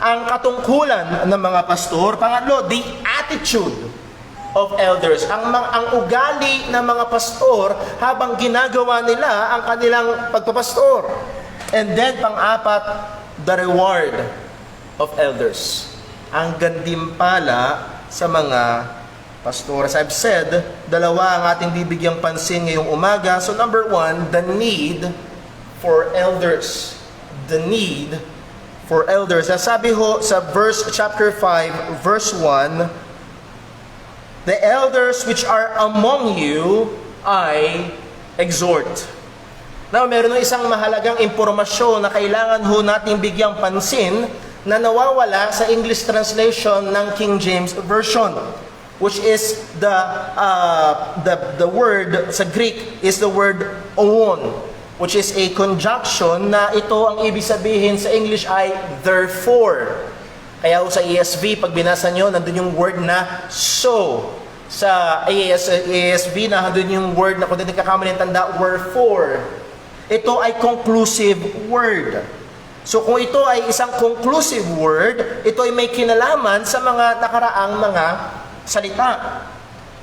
ang katungkulan ng mga pastor. Pangatlo, the attitude of elders. Ang ugali ng mga pastor habang ginagawa nila ang kanilang pagpapastor. And then, pang-apat, the reward of elders. Ang gantimpala sa mga pastor. As I've said, 2 ang ating bibigyang pansin ngayong umaga. So number 1, the need for elders. The need for elders. Sabi sa chapter 5, verse 1, the elders which are among you, I exhort. Now, meron isang mahalagang impormasyon na kailangan nating bigyang pansin na nawawala sa English translation ng King James Version, which is the word sa Greek is the word oon, which is a conjunction na ito ang ibig sabihin sa English ay therefore. Kaya sa ESV, pag binasa nyo, nandun yung word na so. Sa ESV, nandun yung word na kung hindi kakamali ng tanda, wherefore. Ito ay conclusive word. So kung ito ay isang conclusive word, ito ay may kinalaman sa mga nakaraang mga salita.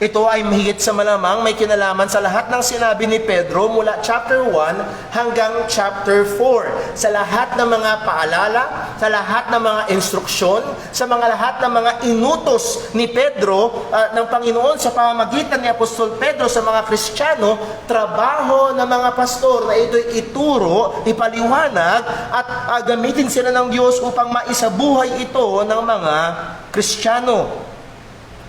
Ito ay mahigit sa malamang may kinalaman sa lahat ng sinabi ni Pedro mula chapter 1 hanggang chapter 4. Sa lahat ng mga paalala, sa lahat ng mga instruksyon, sa lahat ng mga inutos ni Pedro ng Panginoon sa pamamagitan ni Apostol Pedro sa mga Kristiyano, trabaho ng mga pastor na ito'y ituro, ipaliwanag at gamitin sila ng Diyos upang maisabuhay ito ng mga Kristiyano.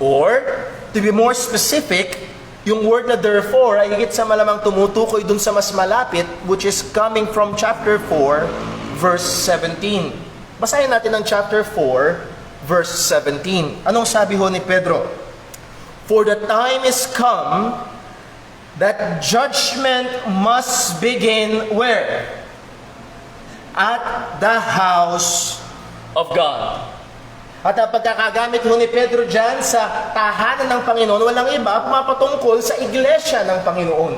Or, to be more specific, yung word na therefore ay higit sa malamang tumutukoy dun sa mas malapit, which is coming from chapter 4, verse 17. Basahin natin ang chapter 4, verse 17. Anong sabi ni Pedro? For the time is come that judgment must begin where? At the house of God. At ang pagkakagamit ho ni Pedro dyan sa tahanan ng Panginoon, walang iba, pumapatungkol sa iglesia ng Panginoon.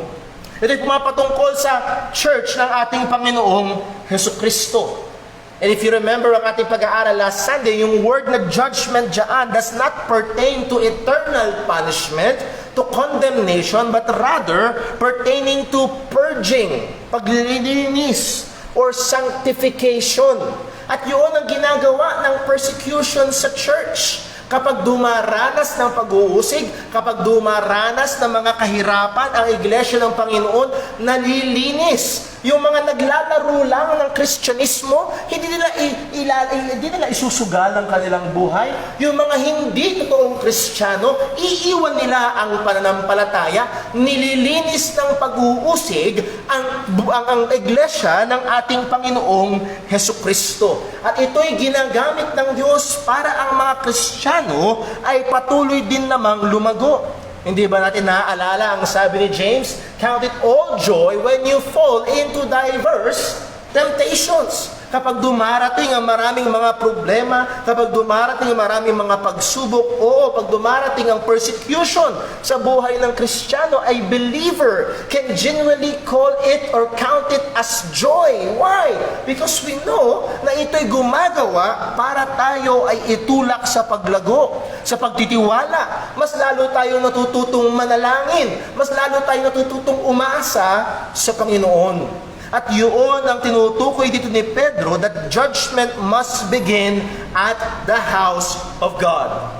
Ito'y pumapatungkol sa church ng ating Panginoong Jesucristo. And if you remember ang ating pag-aaral last Sunday, yung word na judgment dyan does not pertain to eternal punishment, to condemnation, but rather pertaining to purging, paglilinis, or sanctification. At yun ang ginagawa ng persecution sa church. Kapag dumaranas ng pag-uusig, kapag dumaranas ng mga kahirapan ang iglesia ng Panginoon, nalilinis. Yung mga naglalaro lang ng Kristyanismo, hindi nila isusugal ang kanilang buhay. Yung mga hindi totoong Kristiyano, iiwan nila ang pananampalataya, nililinis ng pag-uusig ang iglesia ng ating Panginoong Hesukristo. At ito'y ginagamit ng Diyos para ang mga Kristiyano ay patuloy din namang lumago. Hindi ba natin naaalala ang sabi ni James, count it all joy when you fall into diverse temptations. Kapag dumarating ang maraming mga problema, kapag dumarating ang maraming mga pagsubok, pag dumarating ang persecution sa buhay ng Kristiyano, ay believer can genuinely call it or count it as joy. Why? Because we know na ito'y gumagawa para tayo ay itulak sa paglago, sa pagtitiwala. Mas lalo tayong natututong manalangin, mas lalo tayong natututong umasa sa Panginoon. At yun ang tinutukoy dito ni Pedro, that judgment must begin at the house of God.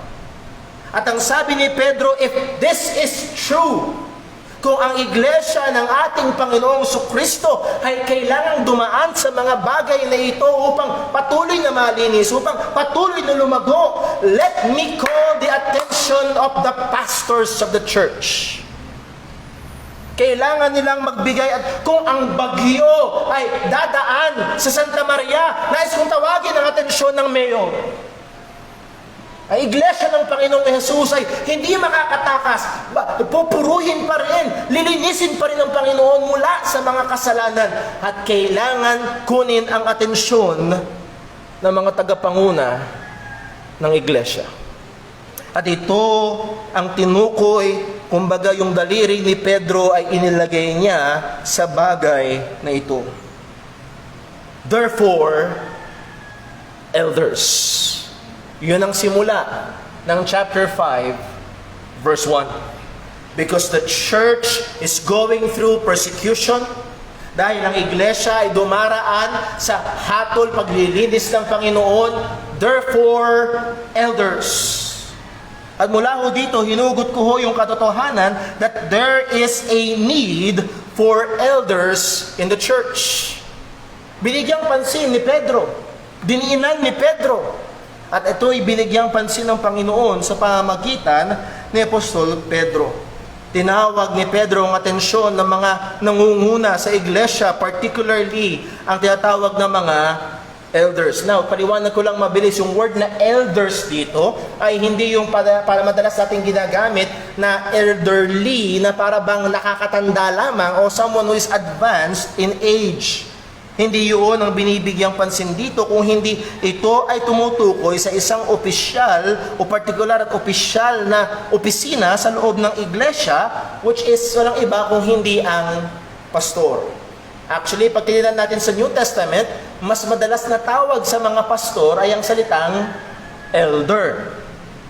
At ang sabi ni Pedro, if this is true, kung ang iglesia ng ating Panginoong Jesucristo ay kailangang dumaan sa mga bagay na ito upang patuloy na malinis, upang patuloy na lumago, let me call the attention of the pastors of the church. Kailangan nilang magbigay at kung ang bagyo ay dadaan sa Santa Maria, nais kong tawagin ang atensyon ng mayor. Ang iglesia ng Panginoong Jesus ay hindi makakatakas. Pupuruhin pa rin, lilinisin pa rin ng Panginoon mula sa mga kasalanan. At kailangan kunin ang atensyon ng mga tagapanguna ng iglesia. At ito ang tinukoy, kumbaga yung daliri ni Pedro ay inilagay niya sa bagay na ito. Therefore, elders. Yun ang simula ng chapter 5, verse 1. Because the church is going through persecution, dahil ang iglesia ay dumaraan sa hatol paglilinis ng Panginoon, therefore, elders. At mula ho dito, hinugot ko ho yung katotohanan that there is a need for elders in the church. Binigyang pansin ni Pedro, diniinan ni Pedro, at ito'y binigyang pansin ng Panginoon sa pamamagitan ni Apostol Pedro. Tinawag ni Pedro ang atensyon ng mga nangunguna sa iglesia, particularly ang tinatawag na mga elders. Now, paliwanag ko lang mabilis, yung word na elders dito ay hindi yung para madalas natin ginagamit na elderly, na para bang nakakatanda lamang o someone who is advanced in age. Hindi yun ang binibigyang pansin dito, kung hindi ito ay tumutukoy sa isang opisyal o partikular at opisyal na opisina sa loob ng iglesia, which is walang iba kung hindi ang pastor. Actually, pag tinignan natin sa New Testament, mas madalas na tawag sa mga pastor ay ang salitang elder.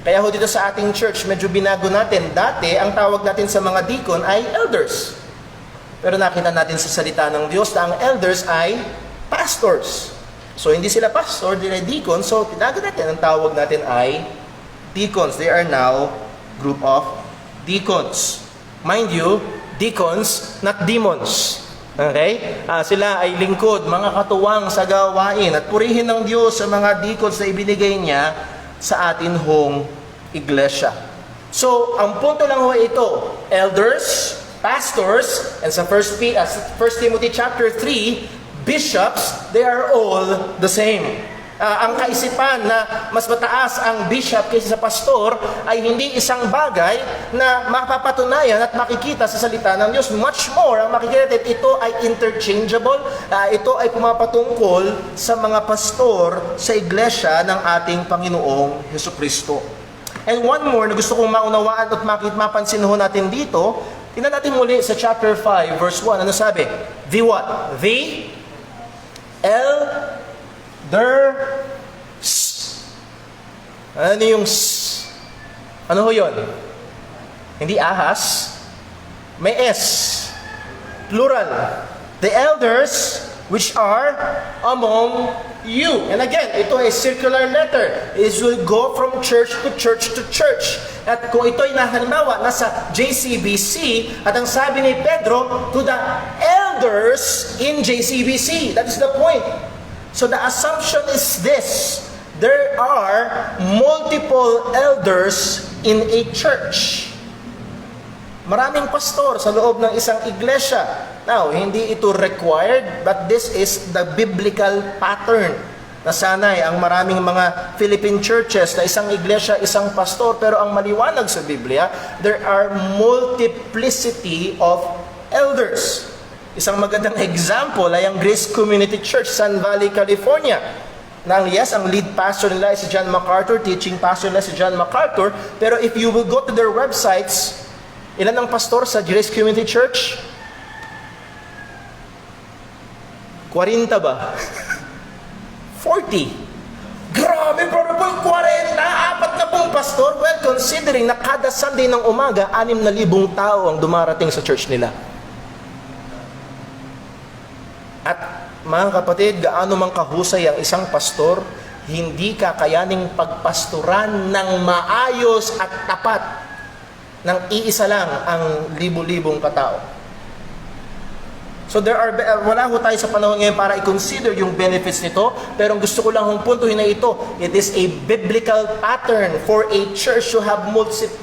Kaya ho dito sa ating church, medyo binago natin. Dati, ang tawag natin sa mga deacon ay elders. Pero nakita natin sa salita ng Diyos na ang elders ay pastors. So, hindi sila pastor, hindi sila deacon. So, tinago natin, ang tawag natin ay deacons. They are now group of deacons. Mind you, deacons, not demons. Okay? Sila ay lingkod, mga katuwang sa gawain. At purihin ng Diyos sa mga deacons na ibinigay niya sa atin hong iglesia. So, ang punto lang ho ito, elders, pastors, and sa 1 Timothy chapter 3, bishops, they are all the same. ang kaisipan na mas mataas ang bishop kaysa sa pastor ay hindi isang bagay na mapapatunayan at makikita sa salita ng Diyos. Much more, ang makikita natin, ito ay interchangeable, ito ay pumapatungkol sa mga pastor sa iglesia ng ating Panginoong Hesukristo. And one more na gusto kong maunawaan at mapansin ho natin dito, tingnan natin muli sa chapter 5, verse 1. Ano sabi? The what? The elders. Ano yung s? Ano ho yun? Hindi ahas. May s. Plural. The elders which are among you. And again, ito ay circular letter. It will go from church to church to church. At kung ito'y halimbawa, nasa JCBC, at ang sabi ni Pedro, to the elders in JCBC. That is the point. So the assumption is this: there are multiple elders in a church. Maraming pastor sa loob ng isang iglesia. Now, hindi ito required, but this is the biblical pattern. Nasanay ang maraming mga Philippine churches na isang iglesia, isang pastor, pero ang maliwanag sa Biblia, there are multiplicity of elders. Isang magandang example ay ang Grace Community Church, Sun Valley, California. Ang lead pastor nila ay si John MacArthur, teaching pastor nila si John MacArthur, pero if you will go to their websites, ilan ang pastor sa Grace Community Church? 40 ba? 40. Grabe, brother boy, 40! Apat na pong pastor? Well, considering na kada Sunday ng umaga, 6,000 tao ang dumarating sa church nila. At mga kapatid, gaano mang kahusay ang isang pastor, hindi kakayaning pagpastoran ng maayos at tapat ng iisa lang ang libu-libong katao. So wala ho tayo sa panahon ngayon para i-consider yung benefits nito, pero ang gusto ko lang hong puntuhin na ito, it is a biblical pattern for a church to have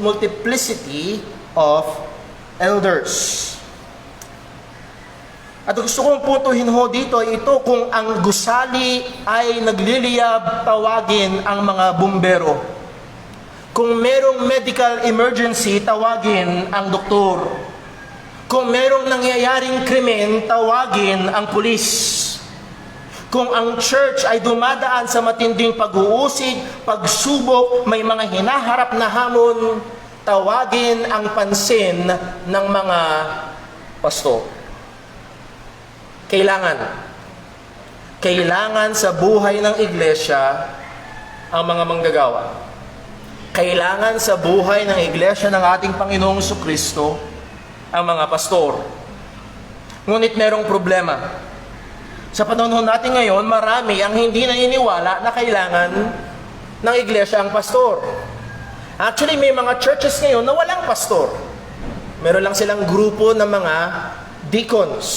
multiplicity of elders. At gusto kong puntuhin ho dito, ito kung ang gusali ay nagliliyab, tawagin ang mga bumbero. Kung merong medical emergency, tawagin ang doktor. Kung merong nangyayaring krimen, tawagin ang pulis. Kung ang church ay dumadaan sa matinding pag-uusig, pagsubok, may mga hinaharap na hamon, tawagin ang pansin ng mga pastor. Kailangan sa buhay ng iglesia ang mga manggagawa. Kailangan sa buhay ng iglesia ng ating Panginoong Jesucristo ang mga pastor. Ngunit merong problema. Sa panahon natin ngayon, marami ang hindi naniniwala na kailangan ng iglesia ang pastor. Actually, may mga churches ngayon na walang pastor. Meron lang silang grupo ng mga deacons.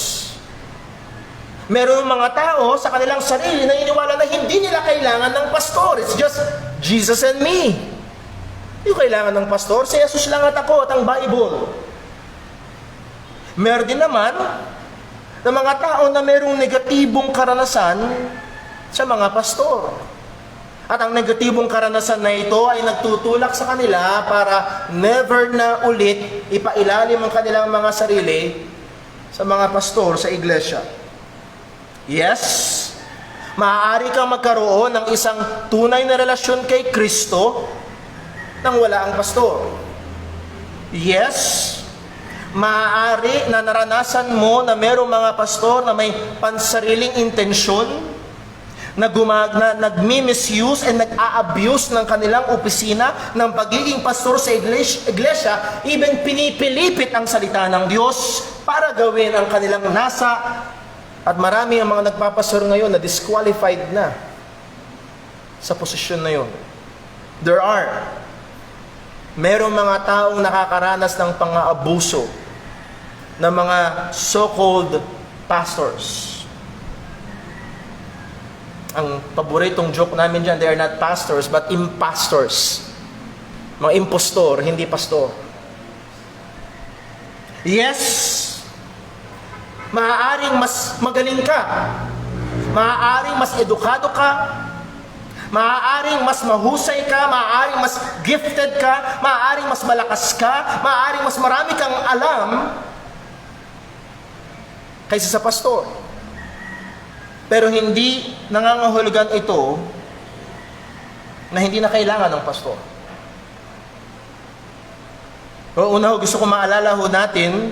Meron mga tao sa kanilang sarili na naniniwala na hindi nila kailangan ng pastor. It's just Jesus and me. Hindi ko kailangan ng pastor. Si Jesus lang at ako at ang Bible. Meron din naman na mga tao na merong negatibong karanasan sa mga pastor. At ang negatibong karanasan na ito ay nagtutulak sa kanila para never na ulit ipailalim ang kanilang mga sarili sa mga pastor sa iglesia. Yes, maaari kang magkaroon ng isang tunay na relasyon kay Kristo nang wala ang pastor. Yes, maaari na naranasan mo na merong mga pastor na may pansariling intensyon, na nagmi-misuse and nag-a-abuse ng kanilang opisina ng pagiging pastor sa iglesia, even pinipilipit ang salita ng Diyos para gawin ang kanilang nasa. At marami ang mga nagpapastor ngayon na disqualified na sa posisyon na yun. Merong mga taong nakakaranas ng pang-aabuso ng mga so-called pastors. Ang paboritong joke namin dyan, they are not pastors but impostors. Mga impostor, hindi pastor. Yes, maaaring mas magaling ka, maaaring mas edukado ka, Maaaring mas mahusay ka, maaaring mas gifted ka, maaaring mas malakas ka, maaaring mas marami kang alam kaysa sa pastor. Pero hindi nangangahulugan ito na hindi na kailangan ng pastor. O una ho, gusto ko maalala ho natin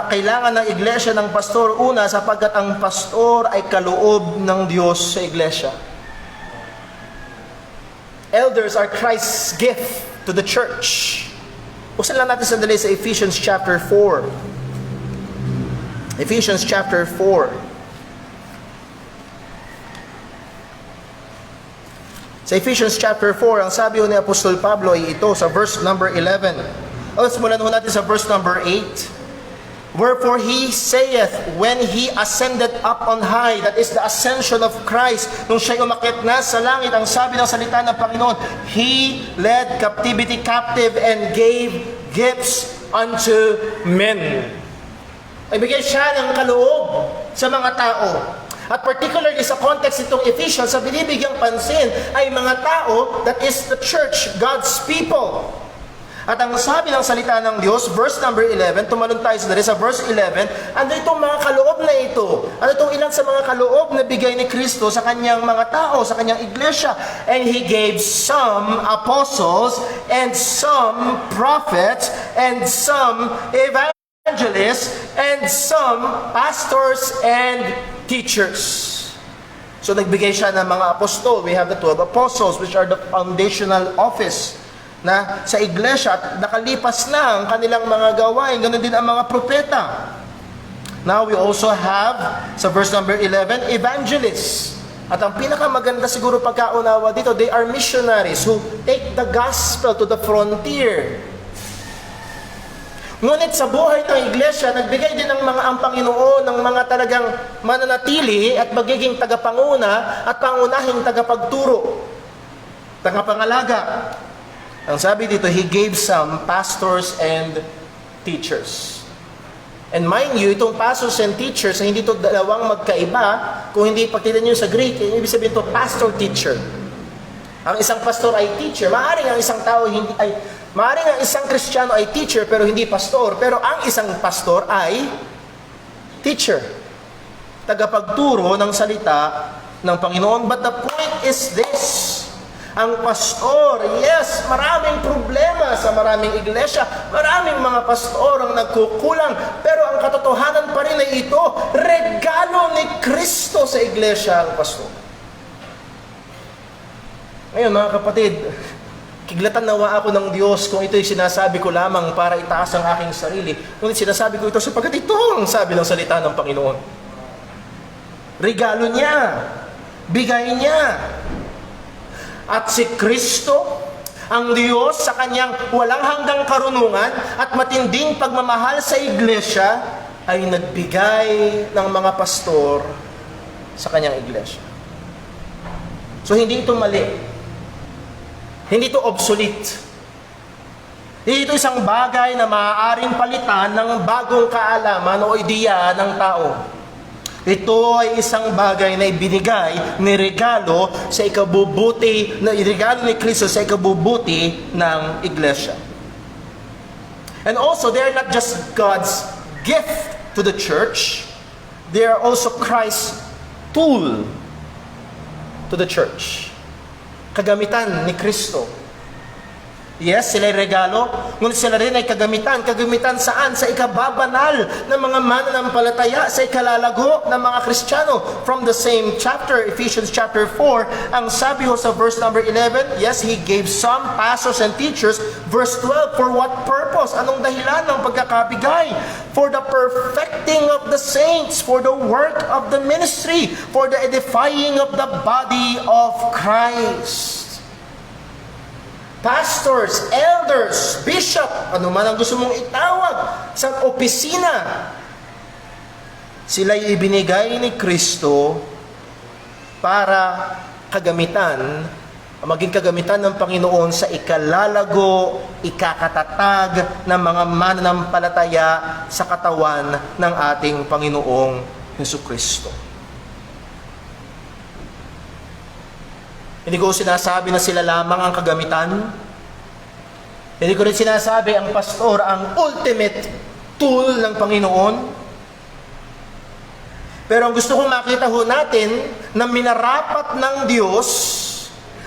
kailangan ng iglesia ng pastor, una, sapagkat ang pastor ay kaloob ng Diyos sa iglesia. Elders are Christ's gift to the church. Buksan lang natin sandali sa Ephesians chapter 4. Ephesians chapter 4. Sa Ephesians chapter 4, ang sabi ni Apostol Pablo ay ito sa verse number 11. Simulan ho natin sa verse number 8. Wherefore he saith, when he ascended up on high, that is the ascension of Christ, nung siya'y umakyat na sa langit, ang sabi ng salita ng Panginoon, He led captivity captive and gave gifts unto men. Ay bigay siya ng kaloob sa mga tao. At particularly sa context itong Ephesians, sa binibigyang pansin ay mga tao, that is the church, God's people. At ang sabi ng salita ng Diyos, verse number 11, tumalon tayo sa verse 11, ano itong mga kaloob na ito? Ano itong ilan sa mga kaloob na bigay ni Kristo sa kanyang mga tao, sa kanyang iglesia? And He gave some apostles, and some prophets, and some evangelists, and some pastors and teachers. So nagbigay siya ng mga apostol. We have the 12 apostles, which are the foundational office na sa iglesia, at nakalipas na ang kanilang mga gawain. Ganun din ang mga propeta. Now we also have, sa verse number 11, evangelists. At ang pinakamaganda siguro pagkaunawa dito, they are missionaries who take the gospel to the frontier. Ngunit sa buhay ng iglesia, nagbigay din ng mga ang Panginoon ng mga talagang mananatili at magiging tagapanguna at pangunahing tagapagturo, tagapangalaga. Ang sabi dito, He gave some pastors and teachers. And mind you, itong pastors and teachers, hindi ito dalawang magkaiba. Kung hindi pagtitan nyo sa Greek, ibig sabihin ito, pastor-teacher. Ang isang pastor ay teacher. Maaring ang isang tao maaring ang isang Kristiyano ay teacher pero hindi pastor. Pero ang isang pastor ay teacher. Tagapagturo ng salita ng Panginoon. But the point is this. Ang pastor, yes, maraming problema sa maraming iglesia, maraming mga pastor ang nagkukulang, pero ang katotohanan pa rin ay ito, regalo ni Kristo sa iglesia ang pastor. Ngayon mga kapatid, kiglatan nawa ako ng Diyos kung ito'y sinasabi ko lamang para itaas ang aking sarili, ngunit sinasabi ko ito sapagkat ito ang sabi ng salita ng Panginoon. Regalo niya, bigay niya. At si Kristo, ang Diyos sa kanyang walang hanggang karunungan at matinding pagmamahal sa iglesia, ay nagbigay ng mga pastor sa kanyang iglesia. So hindi ito mali. Hindi ito obsolete. Hindi ito isang bagay na maaaring palitan ng bagong kaalaman o ideya ng tao. Ito ay isang bagay na ibinigay ni regalo sa ikabubuti, na regalo ni Kristo sa ikabubuti ng iglesia. And also, they are not just God's gift to the church, they are also Christ's tool to the church. Kagamitan ni Kristo. Yes, sila ay regalo, ngunit sila rin ay kagamitan. Kagamitan saan? Sa ikababanal ng mga mananampalataya, sa ikalalago ng mga Kristiyano. From the same chapter, Ephesians chapter 4, ang sabi ho sa verse number 11, yes, He gave some pastors and teachers. Verse 12, for what purpose? Anong dahilan ng pagkakabigay? For the perfecting of the saints, for the work of the ministry, for the edifying of the body of Christ. Pastors, elders, bishop, ano man ang gusto mong itawag sa opisina, sila'y ibinigay ni Kristo para kagamitan, maging kagamitan ng Panginoon sa ikalalago, ikakatatag ng mga mananampalataya sa katawan ng ating Panginoong Hesukristo. Hindi ko sinasabi na sila lamang ang kagamitan. Hindi ko rin sinasabi ang pastor ang ultimate tool ng Panginoon. Pero ang gusto kong makita ho natin na minarapat ng Diyos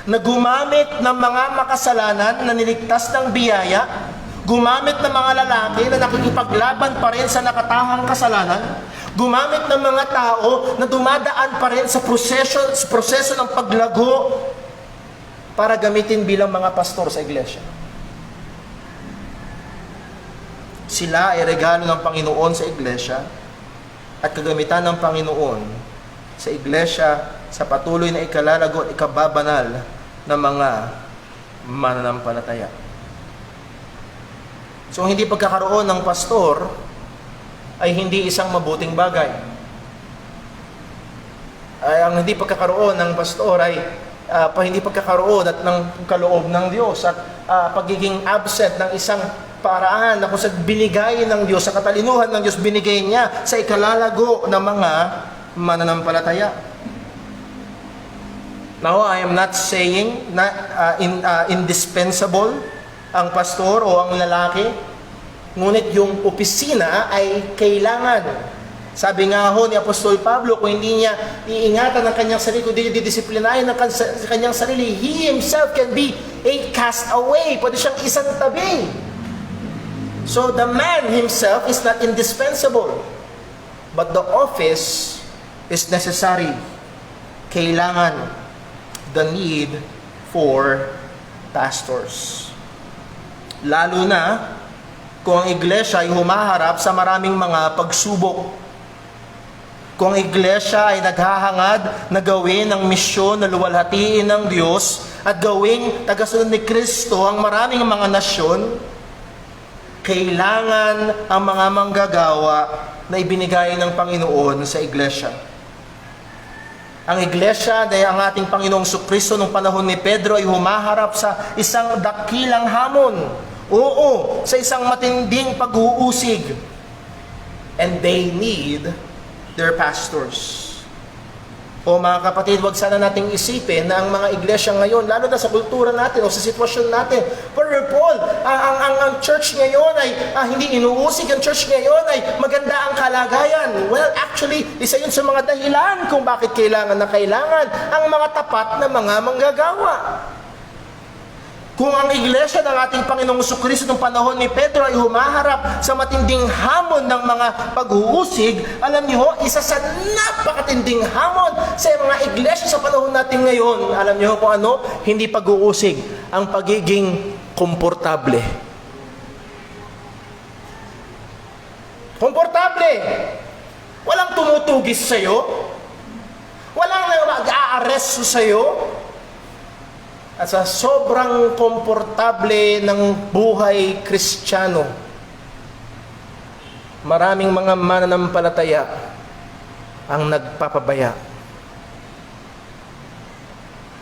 na gumamit ng mga makasalanan na niligtas ng biyaya, gumamit ng mga lalaki na nakikipaglaban pa rin sa nakatahang kasalanan, gumamit ng mga tao na dumadaan pa rin sa proseso ng paglago para gamitin bilang mga pastor sa iglesia. Sila ay regalo ng Panginoon sa iglesia at kagamitan ng Panginoon sa iglesia sa patuloy na ikalalago at ikababanal ng mga mananampalataya. So, hindi pagkakaroon ng pastor ay hindi isang mabuting bagay. Ang hindi pagkakaroon ng pastor ay hindi pagkakaroon at ng kaloob ng Diyos at pagiging absent ng isang paraan na kung sa binigay ng Diyos, sa katalinuhan ng Diyos, binigay niya sa ikalalago ng mga mananampalataya. Now, I am not saying na indispensable ang pastor o ang lalaki, ngunit yung opisina ay kailangan. Sabi nga ho ni Apostol Pablo, kung hindi niya iingatan ng kanyang sarili, kung hindi niya didisiplinahin ng kanyang sarili, he himself can be a castaway. Pwede siyang isang tabi. So the man himself is not indispensable, but the office is necessary. Kailangan, the need for pastors. Lalo na kung ang iglesia ay humaharap sa maraming mga pagsubok. Kung ang iglesia ay naghahangad na gawin ang misyon na luwalhatiin ng Diyos at gawing tagasunod ni Kristo ang maraming mga nasyon, kailangan ang mga manggagawa na ibinigay ng Panginoon sa iglesia. Ang iglesia na ang ating Panginoong Kristo nung panahon ni Pedro ay humaharap sa isang dakilang hamon. Oo, sa isang matinding pag-uusig. And they need their pastors. O mga kapatid, wag sana nating isipin na ang mga iglesia ngayon, lalo na sa kultura natin o sa sitwasyon natin, Paul, ang church ngayon ay hindi inuusig, ang church ngayon ay maganda ang kalagayan. Well, actually, isa yun sa mga dahilan kung bakit kailangan ang mga tapat na mga manggagawa. Kung ang iglesia ng ating Panginoong Kristo ng panahon ni Pedro ay humaharap sa matinding hamon ng mga pag-uusig, alam niyo, isa sa napakatinding hamon sa mga iglesia sa panahon natin ngayon, alam niyo kung ano? Hindi pag-uusig, ang pagiging komportable. Komportable! Walang tumutugis sa'yo, walang mag-aaresto sa'yo, at sa sobrang komportable ng buhay Kristiyano, maraming mga mananampalataya ang nagpapabaya.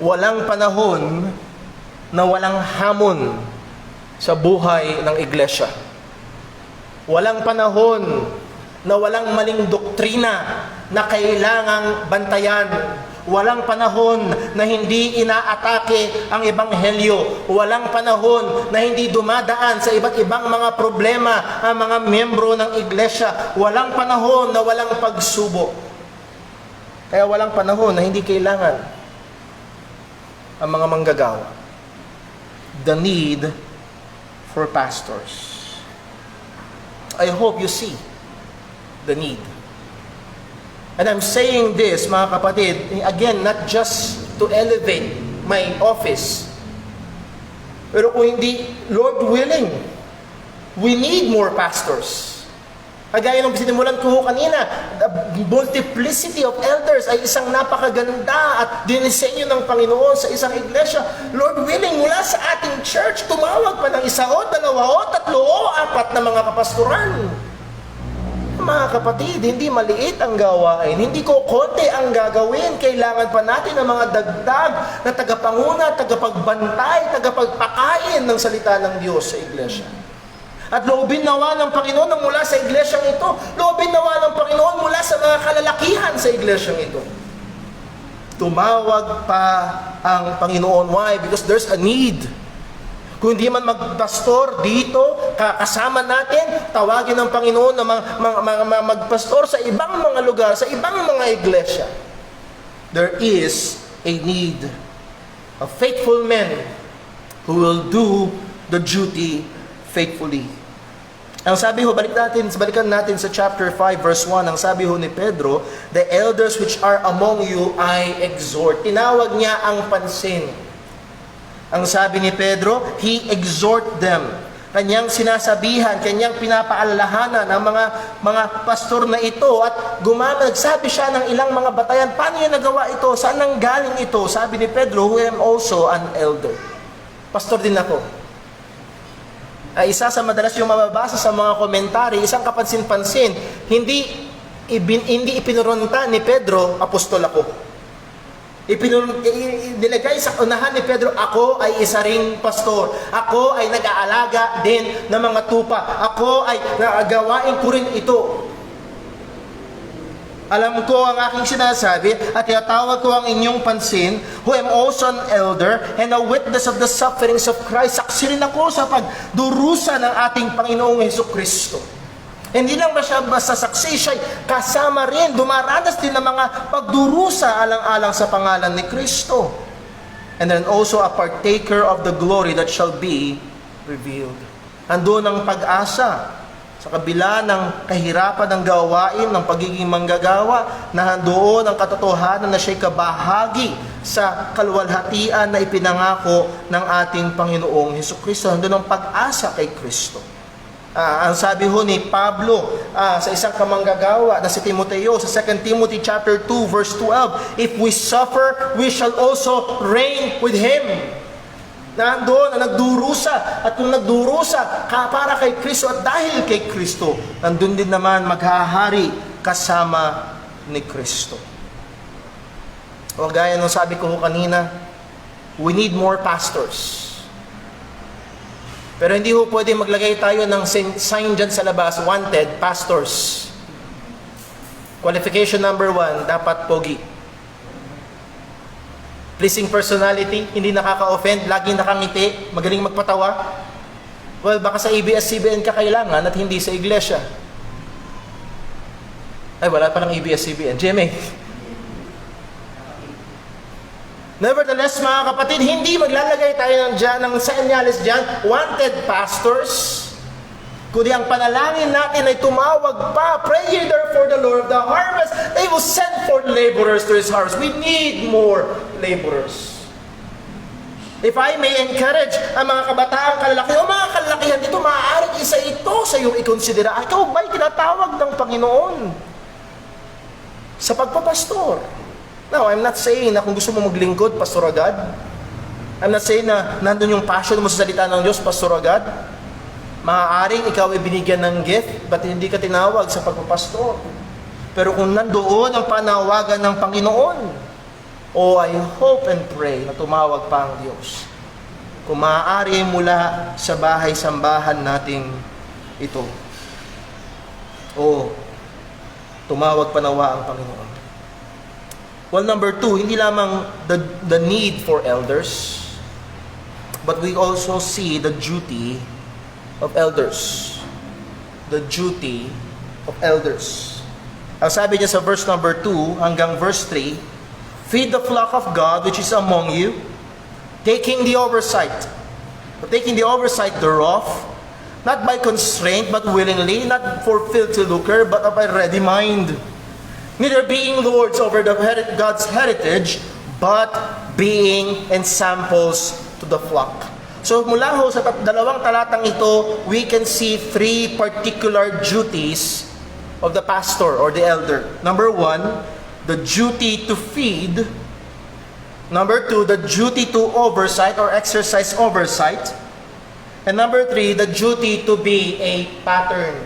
Walang panahon na walang hamon sa buhay ng iglesia. Walang panahon na walang maling doktrina na kailangang bantayan. Walang panahon na hindi inaatake ang ebanghelyo. Walang panahon na hindi dumadaan sa iba't ibang mga problema ang mga miyembro ng iglesia. Walang panahon na walang pagsubok. Kaya walang panahon na hindi kailangan ang mga manggagawa. The need for pastors. I hope you see the need. And I'm saying this, mga kapatid, again, not just to elevate my office. Pero kung hindi, Lord willing, we need more pastors. Kagaya ng sinimulan ko kanina, the multiplicity of elders ay isang napakaganda at dinisenyo ng Panginoon sa isang iglesia. Lord willing, mula sa ating church, tumawag pa ng 1 o 2 o 3 o 4 na mga kapastoran. Mga kapatid, hindi maliit ang gawain, hindi ko konti ang gagawin. Kailangan pa natin ng mga dagdag na tagapanguna, tagapagbantay, tagapagpakain ng salita ng Diyos sa iglesia. At loobin nawa ng Panginoon na mula sa iglesyang ito, loobin nawa ng Panginoon mula sa mga kalalakihan sa iglesyang ito, Tumawag pa ang Panginoon. Why? Because there's a need. Kung hindi man magpastor dito, kasama natin, tawagin ng Panginoon na magpastor sa ibang mga lugar, sa ibang mga iglesia. There is a need of faithful men who will do the duty faithfully. Ang sabi ho, balikan natin sa chapter 5 verse 1, ang sabi ho ni Pedro, the elders which are among you I exhort. Tinawag niya ang pansin. Ang sabi ni Pedro, he exhort them. Kanyang sinasabihan, kanyang pinapaalalahanan ang mga pastor na ito at nagsabi siya ng ilang mga batayan, paano niya nagawa ito? Saan nang galing ito? Sabi ni Pedro, who am also an elder. Pastor din ako. Ay isa sa madalas yung mababasa sa mga komentary, isang kapansin-pansin, hindi ipinurunta ni Pedro, apostol ako. Nilagay sa unahan ni Pedro, ako ay isa ring pastor. Ako ay nag-aalaga din ng mga tupa. Ako ay gawain ko rin ito. Alam ko ang aking sinasabi at tinatawag ko ang inyong pansin, who am also an elder and a witness of the sufferings of Christ. Saksi rin ako sa pagdurusa ng ating Panginoong Hesukristo. Hindi lang ba siya basta saksi, siya kasama rin, dumaranas din ng mga pagdurusa alang-alang sa pangalan ni Kristo. And then also a partaker of the glory that shall be revealed. Andun ang pag-asa. Sa kabila ng kahirapan ng gawain, ng pagiging manggagawa, nahandoon ang katotohanan na siya'y kabahagi sa kaluwalhatian na ipinangako ng ating Panginoong Hesukristo. Nandoon ang pag-asa kay Kristo. Ang sabi ho ni Pablo sa isang kamanggagawa na si Timoteo, sa 2 Timothy chapter 2 verse 12, if we suffer, we shall also reign with Him. Nandoon na nagdurusa, at kung nagdurusa para kay Kristo at dahil kay Kristo, nandun din naman maghahari kasama ni Kristo. O gaya nung sabi ko kanina, we need more pastors. Pero hindi ho pwede maglagay tayo ng sign dyan sa labas, wanted pastors. Qualification number 1, dapat pogi. Pleasing personality, hindi nakaka-offend, laging nakangiti, magaling magpatawa. Well, baka sa ABS-CBN ka kailangan at hindi sa iglesia. Ay, wala palang ABS-CBN. GMA. Nevertheless, mga kapatid, hindi maglalagay tayo ng senyales dyan, wanted pastors. Kundi ang panalangin natin ay tumawag pa, pray ye therefore the Lord of the harvest, they will send forth laborers to His harvest. We need more laborers. If I may encourage ang mga kabataang kalalaki, o mga kalalakihan dito, maaaring isa ito sa iyong ikonsidera. Ikaw ba'y tinatawag ng Panginoon sa pagpapastor? Now, I'm not saying na kung gusto mo maglingkod, pastor agad. I'm not saying na nandun yung passion mo sa salita ng Diyos, pastor agad. Maaaring ikaw ay binigyan ng gift, but hindi ka tinawag sa pagpapastor. Pero kung nandoon ang panawagan ng Panginoon, I hope and pray na tumawag pa ang Diyos. Kung maaari mula sa bahay-sambahan natin ito. Tumawag pa nawa ang Panginoon. Well, number 2, hindi lamang the need for elders, but we also see the duty of elders. The duty of elders. Ang sabi niya sa verse number 2 hanggang verse 3, feed the flock of God which is among you, taking the oversight thereof, not by constraint, but willingly, not for filthy lucre, but of a ready mind. Neither being lords over God's heritage, but being ensamples to the flock. So mula ho sa dalawang talatang ito, we can see 3 particular duties of the pastor or the elder. Number 1, the duty to feed. Number 2, the duty to oversight or exercise oversight. And number 3, the duty to be a pattern.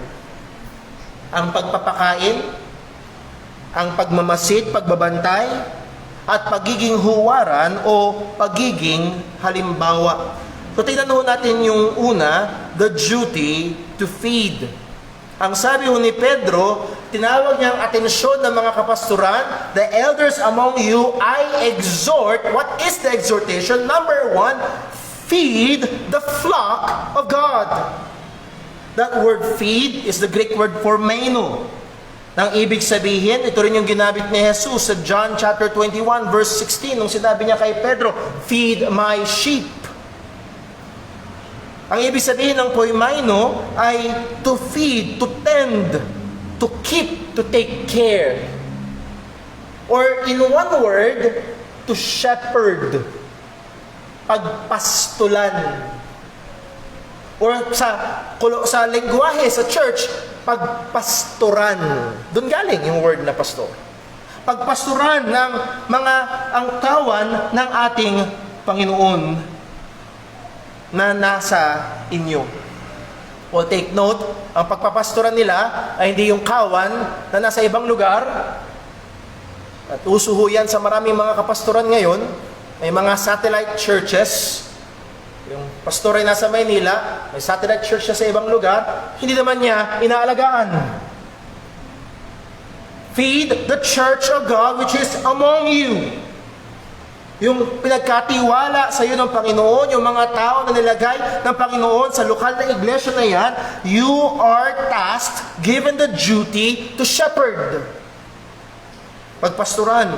Ang pagpapakain, ang pagmamasid, pagbabantay, at pagiging huwaran o pagiging halimbawa. So tingnan natin yung una, the duty to feed. Ang sabi ho ni Pedro, tinawag niya ang atensyon ng mga kapastoran, the elders among you, I exhort. What is the exhortation? Number 1, feed the flock of God. That word feed is the Greek word for maino. Nang ibig sabihin, ito rin yung ginamit ni Jesus sa John chapter 21 verse 16 nung sinabi niya kay Pedro, feed my sheep. Ang ibig sabihin ng poimaino ay to feed, to tend, to keep, to take care. Or in one word, to shepherd. Pagpastulan. Or sa lengguwahe, sa church, pagpastoran. Doon galing yung word na pastor. Pagpastoran ng mga angkawan ng ating Panginoon na nasa inyo. Well, take note, ang pagpapastoran nila ay hindi yung kawan na nasa ibang lugar. At uso ho yan sa maraming mga kapastoran ngayon. May mga satellite churches. Yung pastor ay nasa Maynila, may satellite church siya sa ibang lugar, hindi naman niya inaalagaan. Feed the church of God which is among you. Yung pinagkatiwala sa iyo ng Panginoon, yung mga tao na nilagay ng Panginoon sa lokal na iglesia na yan, you are tasked, given the duty to shepherd. Pagpastoran.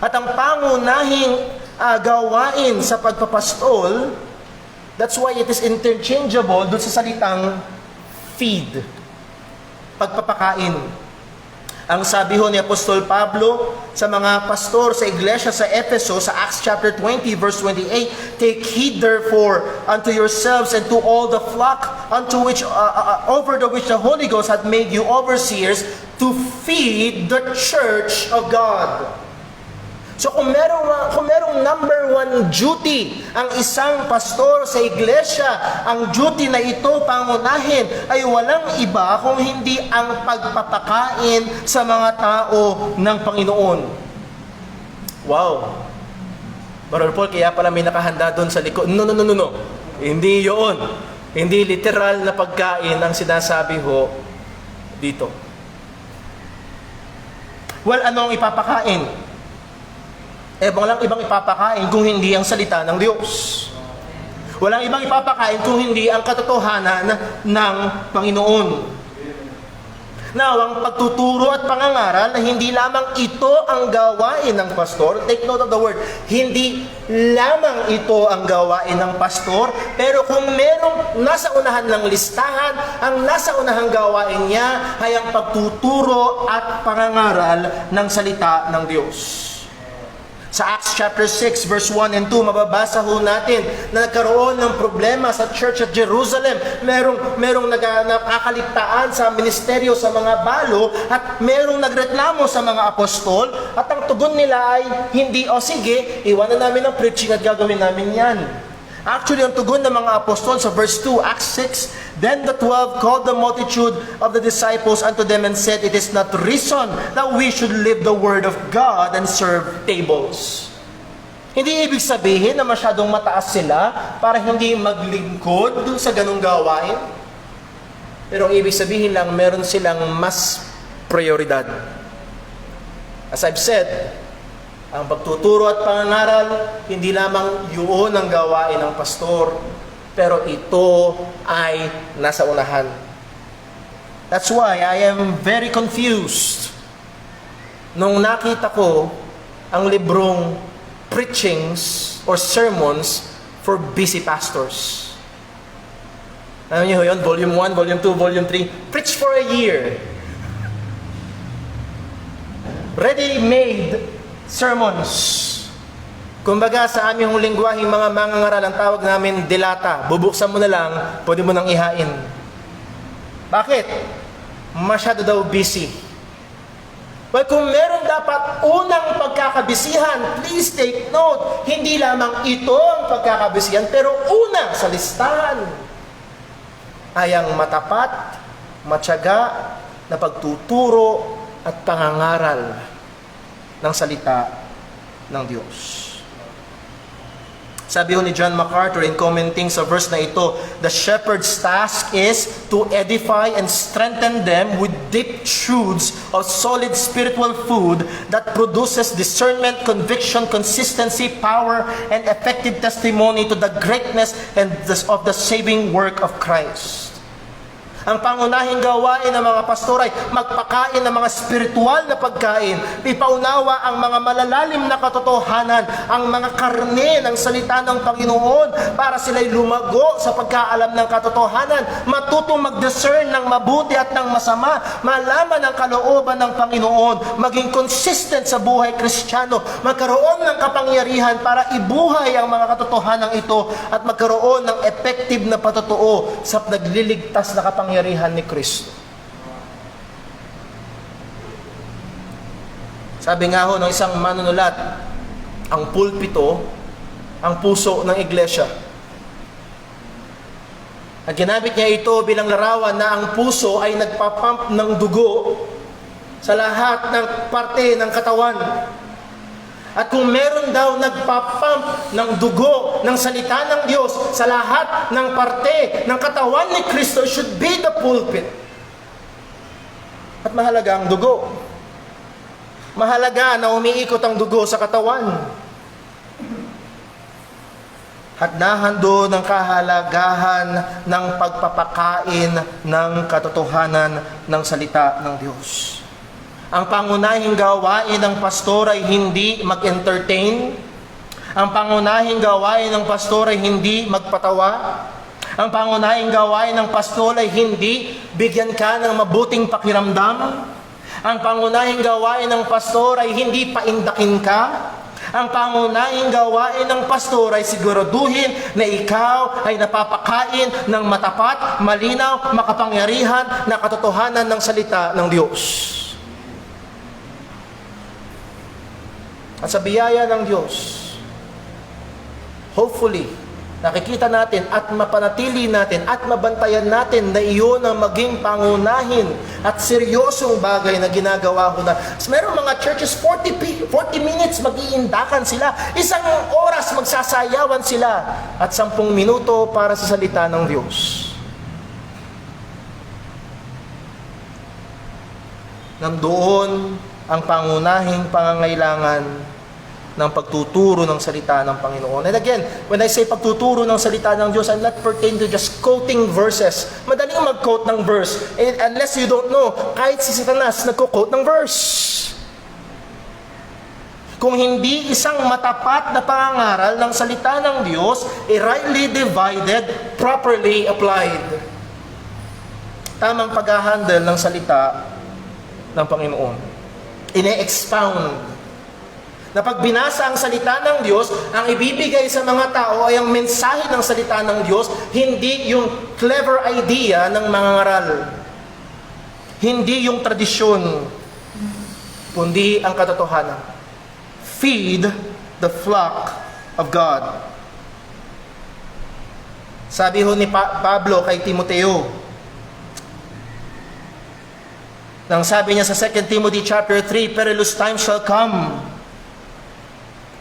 At ang pangunahing gawain sa pagpapastol, that's why it is interchangeable doon sa salitang feed. Pagpapakain. Ang sabi ho ni Apostol Pablo sa mga pastor sa iglesia sa Efeso, sa Acts chapter 20 verse 28, take heed therefore unto yourselves and to all the flock unto which over the which the Holy Ghost hath made you overseers, to feed the church of God. So kung merong number 1 duty ang isang pastor sa iglesia, ang duty na ito pangunahin ay walang iba kung hindi ang pagpapakain sa mga tao ng Panginoon. Wow! Brother Paul, kaya pala may nakahanda doon sa likod. No. Hindi yun. Hindi literal na pagkain ang sinasabi ho dito. Well, anong ipapakain? Walang ibang ipapakain kung hindi ang salita ng Diyos. Walang ibang ipapakain kung hindi ang katotohanan ng Panginoon. Now, ang pagtuturo at pangangaral na hindi lamang ito ang gawain ng pastor, take note of the word, hindi lamang ito ang gawain ng pastor, pero kung merong nasa unahan ng listahan, ang nasa unahang gawain niya ay ang pagtuturo at pangangaral ng salita ng Diyos. Sa Acts chapter 6 verse 1 and 2, mababasa ho natin na nagkaroon ng problema sa church at Jerusalem. Merong nakakaligtaan sa ministeryo sa mga balo at merong nagreklamo sa mga apostol at ang tugon nila ay hindi, sige, iwanan namin ang preaching at gagawin namin yan. Actually, ang tugon ng mga apostol sa verse 2, Acts 6, then the 12 called the multitude of the disciples unto them and said, it is not reason that we should live the word of God and serve tables. Hindi ibig sabihin na masyadong mataas sila para hindi maglingkod sa ganung gawain. Pero ang ibig sabihin lang, meron silang mas prioridad. As I've said, ang pagtuturo at pangangaral, hindi lamang yun ang gawain ng pastor, pero ito ay nasa unahan. That's why I am very confused nung nakita ko ang librong preachings or sermons for busy pastors. Alam niyo yun? Volume 1, Volume 2, Volume 3. Preach for a year. Ready-made sermons. Kumbaga sa aming lingwaheng mga mangangaral, ang tawag namin dilata. Bubuksan mo na lang, pwede mo nang ihain. Bakit? Masyado daw busy. Well, kung meron dapat unang pagkakabisihan, please take note, hindi lamang ito ang pagkakabisihan, pero una sa listahan ay ang matapat, matyaga na pagtuturo at pangangaral ng salita ng Diyos. Sabi ho ni John MacArthur in commenting sa verse na ito, the shepherd's task is to edify and strengthen them with deep truths of solid spiritual food that produces discernment, conviction, consistency, power, and effective testimony to the greatness of the saving work of Christ. Ang pangunahing gawain ng mga pastor ay magpakain ng mga spiritual na pagkain, ipaunawa ang mga malalalim na katotohanan, ang mga karne ng salita ng Panginoon para sila'y lumago sa pagkaalam ng katotohanan, matutong mag-discern ng mabuti at ng masama, malaman ang kalooban ng Panginoon, maging consistent sa buhay Kristiyano, magkaroon ng kapangyarihan para ibuhay ang mga katotohanan ito at magkaroon ng effective na patotoo sa nagliligtas na kapangyarihan ni Kristo. Sabi nga ho ng isang manunulat, ang pulpito, ang puso ng iglesia. Ang ginamit niya ito bilang larawan na ang puso ay nagpapump ng dugo sa lahat ng parte ng katawan. At kung meron daw nagpapump ng dugo ng salita ng Diyos sa lahat ng parte ng katawan ni Kristo, should be the pulpit. At mahalaga ang dugo. Mahalaga na umiikot ang dugo sa katawan. Hadnahan doon ang kahalagahan ng pagpapakain ng katotohanan ng salita ng Diyos. Ang pangunahing gawain ng pastor ay hindi mag-entertain. Ang pangunahing gawain ng pastor ay hindi magpatawa. Ang pangunahing gawain ng pastor ay hindi bigyan ka ng mabuting pakiramdam. Ang pangunahing gawain ng pastor ay hindi paindakin ka. Ang pangunahing gawain ng pastor ay siguraduhin na ikaw ay napapakain ng matapat, malinaw, makapangyarihan na katotohanan ng salita ng Diyos. At sa biyaya ng Diyos, hopefully, nakikita natin at mapanatili natin at mabantayan natin na iyon ang maging pangunahin at seryosong bagay na ginagawa ko na. So, merong mga churches, 40 minutes mag-iindakan sila. Isang oras magsasayawan sila at 10 minuto para sa salita ng Diyos. Nandoon ang pangunahing pangangailangan ng pagtuturo ng salita ng Panginoon. And again, when I say pagtuturo ng salita ng Diyos, I'm not pertaining to just quoting verses. Madaling mag-quote ng verse. And unless you don't know, kahit si Satanas nagko-quote ng verse. Kung hindi isang matapat na pangangaral ng salita ng Diyos, rightly divided, properly applied. Tamang pag-handle ng salita ng Panginoon. Ine-expound. Na pag binasa ang salita ng Diyos, ang ibibigay sa mga tao ay ang mensahe ng salita ng Diyos, hindi yung clever idea ng mga ngaral. Hindi yung tradisyon, kundi ang katotohanan. Feed the flock of God. Sabi ho ni Pablo kay Timoteo, nang sabi niya sa 2 Timothy chapter 3, perilous times shall come.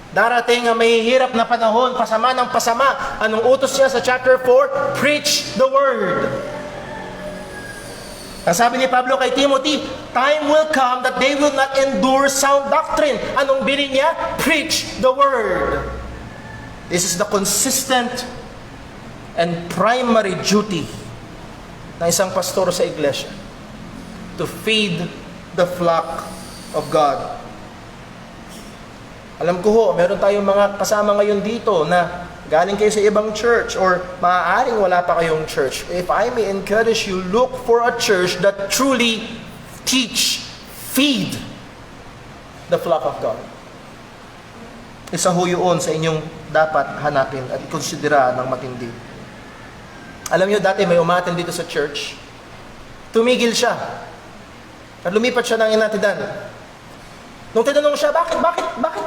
Darating ang mahihirap na panahon, pasama ng pasama. Anong utos niya sa chapter 4? Preach the word. Ang sabi ni Pablo kay Timothy, time will come that they will not endure sound doctrine. Anong bilin niya? Preach the word. This is the consistent and primary duty ng isang pastor sa iglesia. To feed the flock of God. Alam ko ho, meron tayong mga kasama ngayon dito na galing kayo sa ibang church or maaaring wala pa kayong church. If I may encourage you, look for a church that truly feed the flock of God. Isa ho yun sa inyong dapat hanapin at konsidera ng matindi. Alam niyo, dati may umaten dito sa church. Tumigil siya. At lumipat siya ng inatidan. Nung tinanong siya, bakit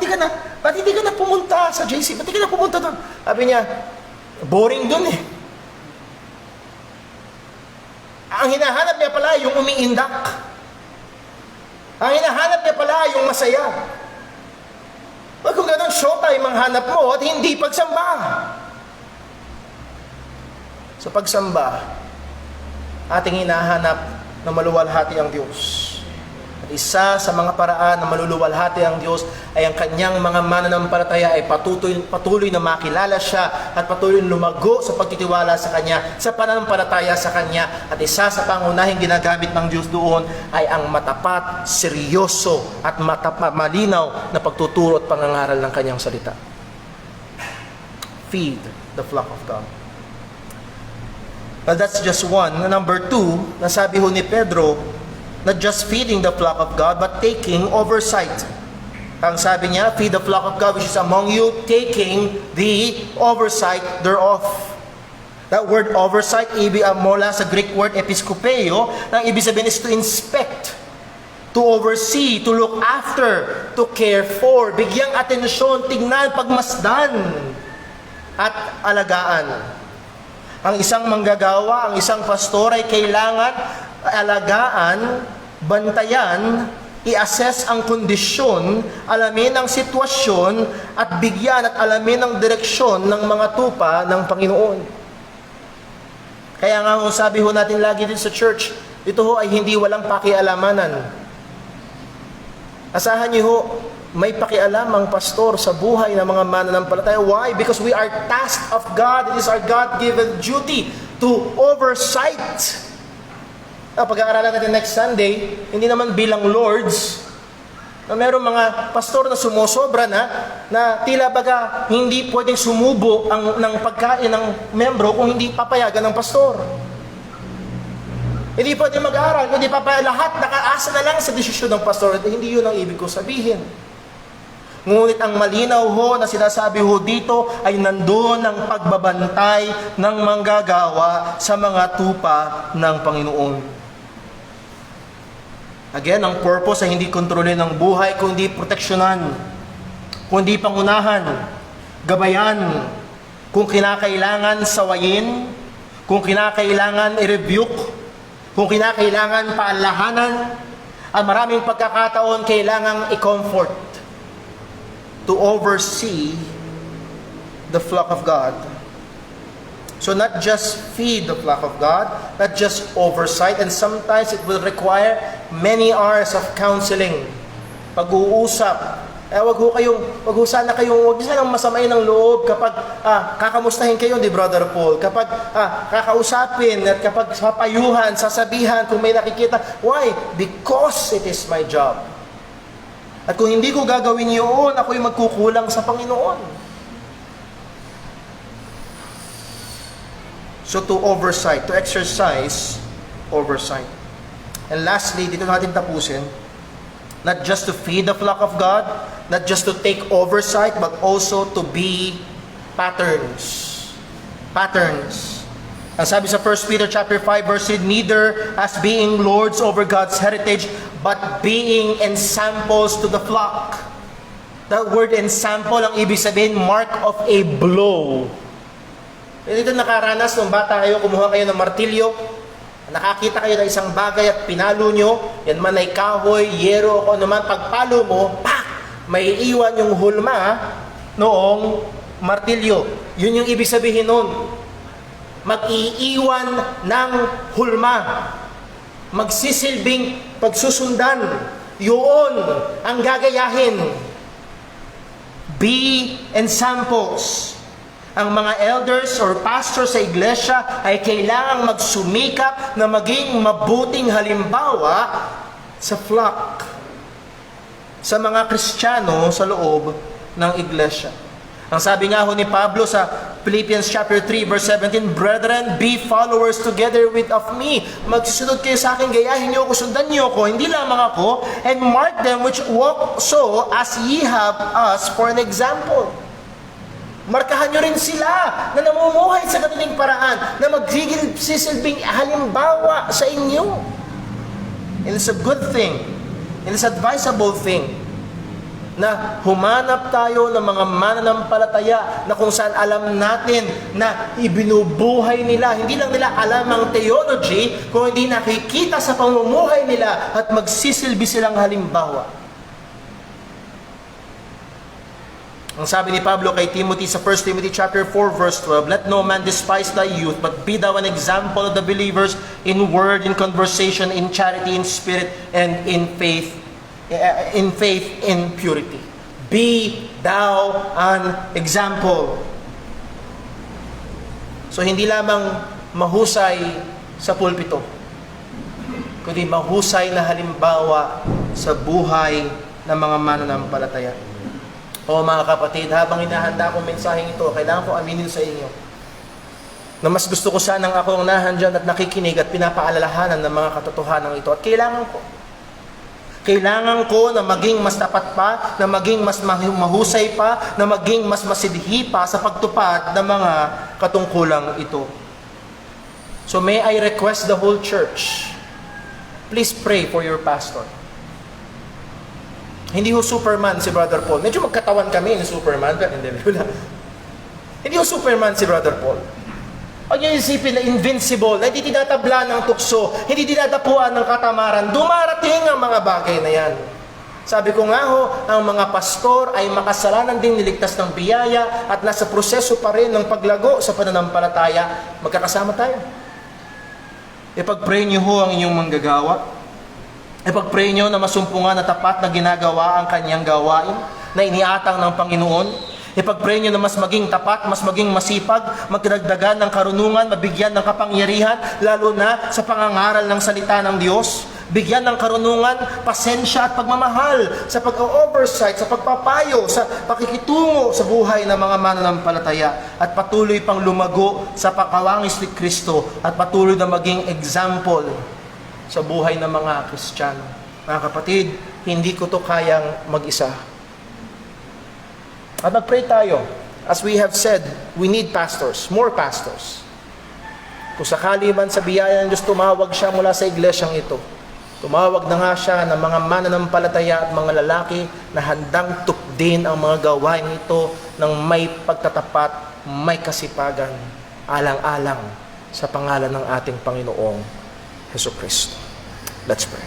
di ka na pumunta sa JC? Bakit di ka na pumunta doon? Sabi niya, boring doon eh. Ang hinahanap niya pala yung umiindak. Ang hinahanap niya pala yung masaya. Wag kung ganun, showtime ang hanap mo at hindi pagsamba. Sa pagsamba, ating hinahanap na maluwalhati ang Diyos. At isa sa mga paraan na maluluwalhati ang Diyos ay ang kanyang mga mananampalataya ay patuloy na makilala siya at patuloy lumago sa pagtitiwala sa Kanya, sa pananampalataya sa Kanya. At isa sa pangunahing ginagamit ng Diyos doon ay ang matapat, seryoso at malinaw na pagtuturo at pangangaral ng Kanyang salita. Feed the flock of God. Well, that's just one. Number two, nasabi ho ni Pedro, not just feeding the flock of God, but taking oversight. Ang sabi niya, feed the flock of God which is among you, taking the oversight thereof. That word oversight, mula sa Greek word episkopeo, ang ibig sabihin is to inspect, to oversee, to look after, to care for, bigyang atensyon, tignan, pagmasdan, at alagaan. Ang isang manggagawa, ang isang pastor ay kailangan alagaan, bantayan, i-assess ang kondisyon, alamin ang sitwasyon, at bigyan at alamin ang direksyon ng mga tupa ng Panginoon. Kaya nga sabi ho natin lagi din sa church, ito ho ay hindi walang pakialamanan. Asahan niyo ho, may pakialam ang pastor sa buhay ng mga mananampalataya. Why? Because we are tasked of God. It is our God-given duty to oversight. Pag-aaralan natin next Sunday, hindi naman bilang lords, na mayroong mga pastor na sumusobra na tila baga hindi pwedeng sumubo ng pagkain ng membro kung hindi papayagan ng pastor. Hindi pwedeng mag-aaral, kundi lahat nakaasa na lang sa desisyon ng pastor. Hindi yun ang ibig ko sabihin. Ngunit ang malinaw ho na sinasabi ho dito ay nandoon ang pagbabantay ng manggagawa sa mga tupa ng Panginoon. Again, ang purpose ay hindi kontrolin ng buhay, kundi proteksyonan, kundi pangunahan, gabayan, kung kinakailangan sawayin, kung kinakailangan i-rebuke, kung kinakailangan paalahanan, at maraming pagkakataon kailangang i-comfort, to oversee the flock of God. So not just feed the flock of God, not just oversight, and sometimes it will require many hours of counseling, pag-uusap. Wag ho sana masamain ng loob kapag kakamustahin kayo ni Brother Paul, kapag kakausapin at kapag papayuhan, sasabihan kung may nakikita. Why? Because it is my job. At kung hindi ko gagawin yun, ako'y magkukulang sa Panginoon. So to oversight, to exercise oversight. And lastly, dito natin tapusin, not just to feed the flock of God, not just to take oversight, but also to be patterns. Patterns. Ang sabi sa 1 Peter chapter 5 verse 8, neither as being lords over God's heritage, but being ensamples to the flock. That word ensample, ang ibig sabihin, mark of a blow. Dito nakaranas, nung bata kayo, kumuha kayo ng martilyo, nakakita kayo ng isang bagay at pinalo nyo, yan man ay kahoy, yero, o ano man, pagpalo mo, pak! May iwan yung hulma noong martilyo. Yun yung ibig sabihin nun. Mag-iiwan ng hulma. Magsisilbing pagsusundan. Yun ang gagayahin. Be ensamples. Ang mga elders or pastors sa iglesia ay kailangang magsumikap na maging mabuting halimbawa sa flock, sa mga Kristiyano sa loob ng iglesia. Ang sabi nga ho ni Pablo sa Philippians chapter 3 verse 17, brethren, be followers together with of me. Magsusunod kayo sa akin, gayahin niyo ako, sundan niyo ako, hindi lamang ako, and mark them which walk so as ye have us for an example. Markahan nyo rin sila na namumuhay sa kanilang paraan, na magsisilbing halimbawa sa inyo. And it's a good thing, and it's advisable thing, na humanap tayo ng mga mananampalataya na kung saan alam natin na ibinubuhay nila. Hindi lang nila alam ang theology, kung hindi nakikita sa pamumuhay nila at magsisilbi silang halimbawa. Ang sabi ni Pablo kay Timothy sa 1 Timothy chapter 4 verse 12, "Let no man despise thy youth, but be thou an example of the believers in word, in conversation, in charity, in spirit, and in faith, in purity." Be thou an example. So hindi lamang mahusay sa pulpito, kundi mahusay na halimbawa sa buhay ng mga mananampalataya. O mga kapatid, habang hinahanda ko mensaheng ito, kailangan ko aminin sa inyo na mas gusto ko sanang akong nahandyan at nakikinig at pinapaalalahanan ng mga katotohanan ito. At kailangan ko na maging mas tapat pa, na maging mas mahusay pa, na maging mas masidhi pa sa pagtupad ng mga katungkulang ito. So may I request the whole church, please pray for your pastor. Hindi ho Superman si Brother Paul. Medyo magkatawan kami ni Superman. Hindi ho Superman si Brother Paul. Huwag niyo isipin na invincible, na hindi tinatabla ng tukso, hindi dinadapuan ng katamaran. Dumarating ang mga bagay na yan. Sabi ko nga ho, ang mga pastor ay makasalanan din niligtas ng biyaya at nasa proseso pa rin ng paglago sa pananampalataya. Magkakasama tayo. Ipag-pray niyo ho ang inyong manggagawa. Ipag-pray nyo na masumpungan na tapat na ginagawa ang kanyang gawain na iniatang ng Panginoon. Ipag-pray nyo na mas maging tapat, mas maging masipag, magdagdagan ng karunungan, mabigyan ng kapangyarihan, lalo na sa pangangaral ng salita ng Diyos. Bigyan ng karunungan, pasensya at pagmamahal sa pag-oversight, sa pagpapayo, sa pakikitungo sa buhay ng mga mananampalataya at patuloy pang lumago sa pagkawangis ni Kristo at patuloy na maging example sa buhay ng mga Kristiyano. Mga kapatid, hindi ko to kayang mag-isa. At mag-pray tayo. As we have said, we need pastors, more pastors. Kung sakali man sa biyaya ng Diyos, tumawag siya mula sa iglesyang ito. Tumawag na nga siya ng mga mananampalataya at mga lalaki na handang tukdin ang mga gawain ito ng may pagtatapat, may kasipagan, alang-alang sa pangalan ng ating Panginoong Jesucristo. Let's pray.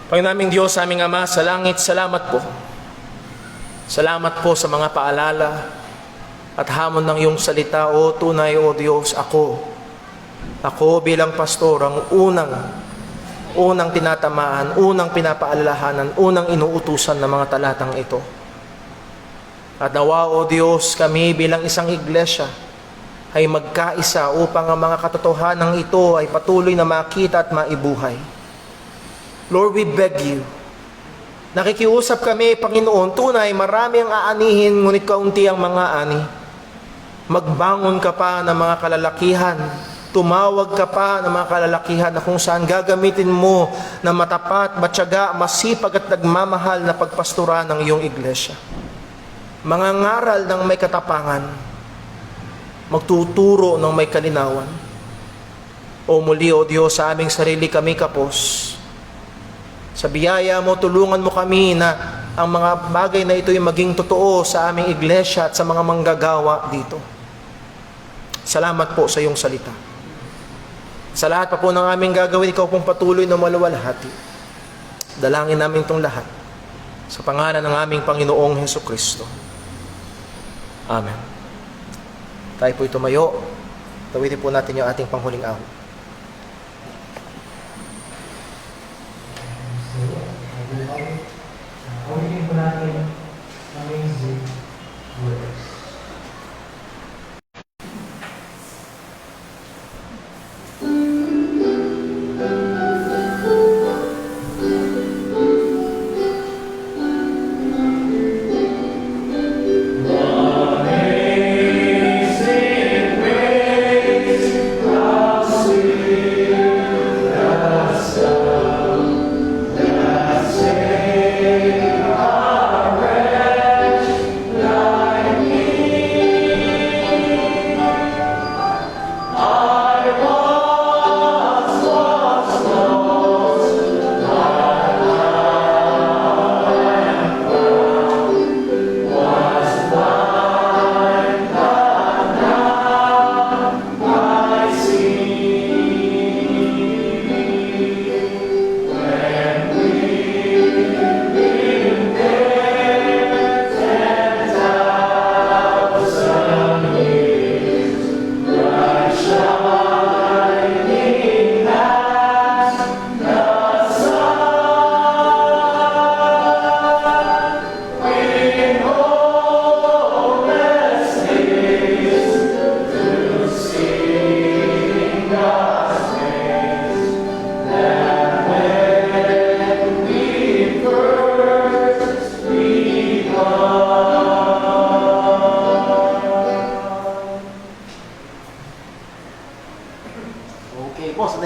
Panginoon naming Diyos, aming Ama sa langit, salamat po. Salamat po sa mga paalala at hamon ng iyong salita. O tunay, O Diyos, ako bilang pastor ang unang tinatamaan, unang pinapaalalahanan, unang inuutusan ng mga talatang ito. At nawa, O Diyos, kami bilang isang iglesia ay magkaisa upang ang mga katotohanan ito ay patuloy na makita at maibuhay. Lord, we beg you. Nakikiusap kami, Panginoon, tunay marami ang aanihin, ngunit kaunti ang mga ani. Magbangon ka pa ng mga kalalakihan. Tumawag ka pa ng mga kalalakihan na kung saan gagamitin mo na matapat, matyaga, masipag at nagmamahal na pagpastura ng iyong iglesia. Mga ngaral ng may katapangan, magtuturo ng may kalinawan. O muli, O Diyos, sa aming sarili kami kapos. Sa biyaya mo, tulungan mo kami na ang mga bagay na ito ay maging totoo sa aming iglesia at sa mga manggagawa dito. Salamat po sa iyong salita. Sa lahat pa po ng aming gagawin, ikaw pong patuloy na maluwalhati. Dalangin namin itong lahat sa pangalan ng aming Panginoong Jesucristo. Amen. Tayo po'y tumayo. Tawitin po natin yung ating panghuling awit. Awitin po natin amazing words. Amazing grace, how sweet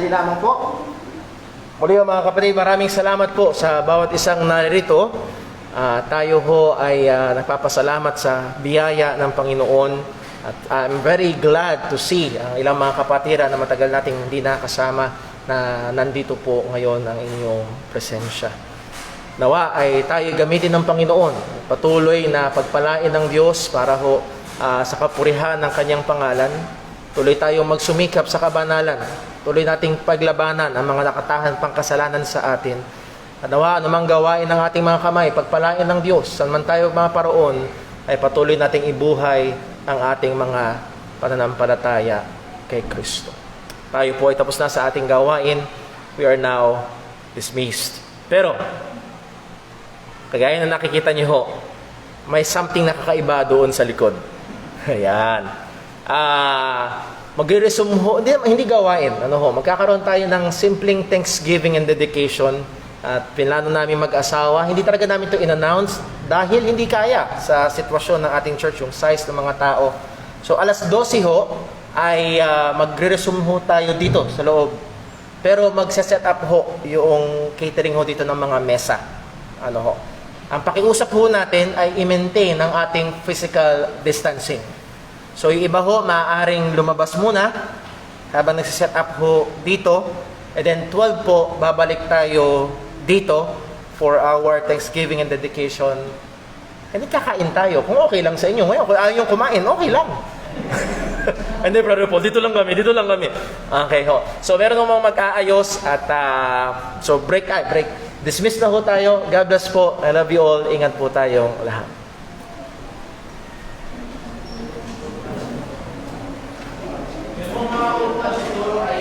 Sandali lamang po. Muli ho mga kapatid, maraming salamat po sa bawat isang naririto. Tayo ho ay nagpapasalamat sa biyaya ng Panginoon. At I'm very glad to see ang ilang mga kapatiran na matagal nating hindi nakasama na nandito po ngayon ang inyong presensya. Nawa ay tayo gamitin ng Panginoon. Patuloy na pagpalain ng Diyos para ho sa kapurihan ng Kanyang pangalan. Tuloy tayong magsumikap sa kabanalan. Tuloy nating paglabanan ang mga nakatahan pang kasalanan sa atin. At nawa anumang gawain ng ating mga kamay, pagpalain ng Diyos, saan man tayo mga paroon, ay patuloy nating ibuhay ang ating mga pananampalataya kay Kristo. Tayo po ay tapos na sa ating gawain. We are now dismissed. Pero, kagaya na nakikita niyo ho, may something nakakaiba doon sa likod. Ayan. Magre-resume ho, hindi gawain. Magkakaroon tayo ng simpleng thanksgiving and dedication. At pinlano namin mag-asawa. Hindi talaga namin ito in-announce dahil hindi kaya sa sitwasyon ng ating church, yung size ng mga tao. So, alas 12 ho, ay magre-resume ho tayo dito sa loob. Pero magse-set up ho yung catering ho dito ng mga mesa. Ang pakiusap ho natin ay i-maintain ang ating physical distancing. So yung iba ho, maaaring lumabas muna habang nagsiset up ho dito. And then 12 po, babalik tayo dito for our Thanksgiving and dedication. And then kakain tayo. Kung okay lang sa inyo. Ngayon, kung ayaw yung kumain, okay lang. Hindi, Brother Paul, dito lang kami. Okay ho. So meron mga mag-aayos at so break. Dismiss na ho tayo. God bless po. I love you all. Ingat po tayong lahat. Yung mga utas siguro ay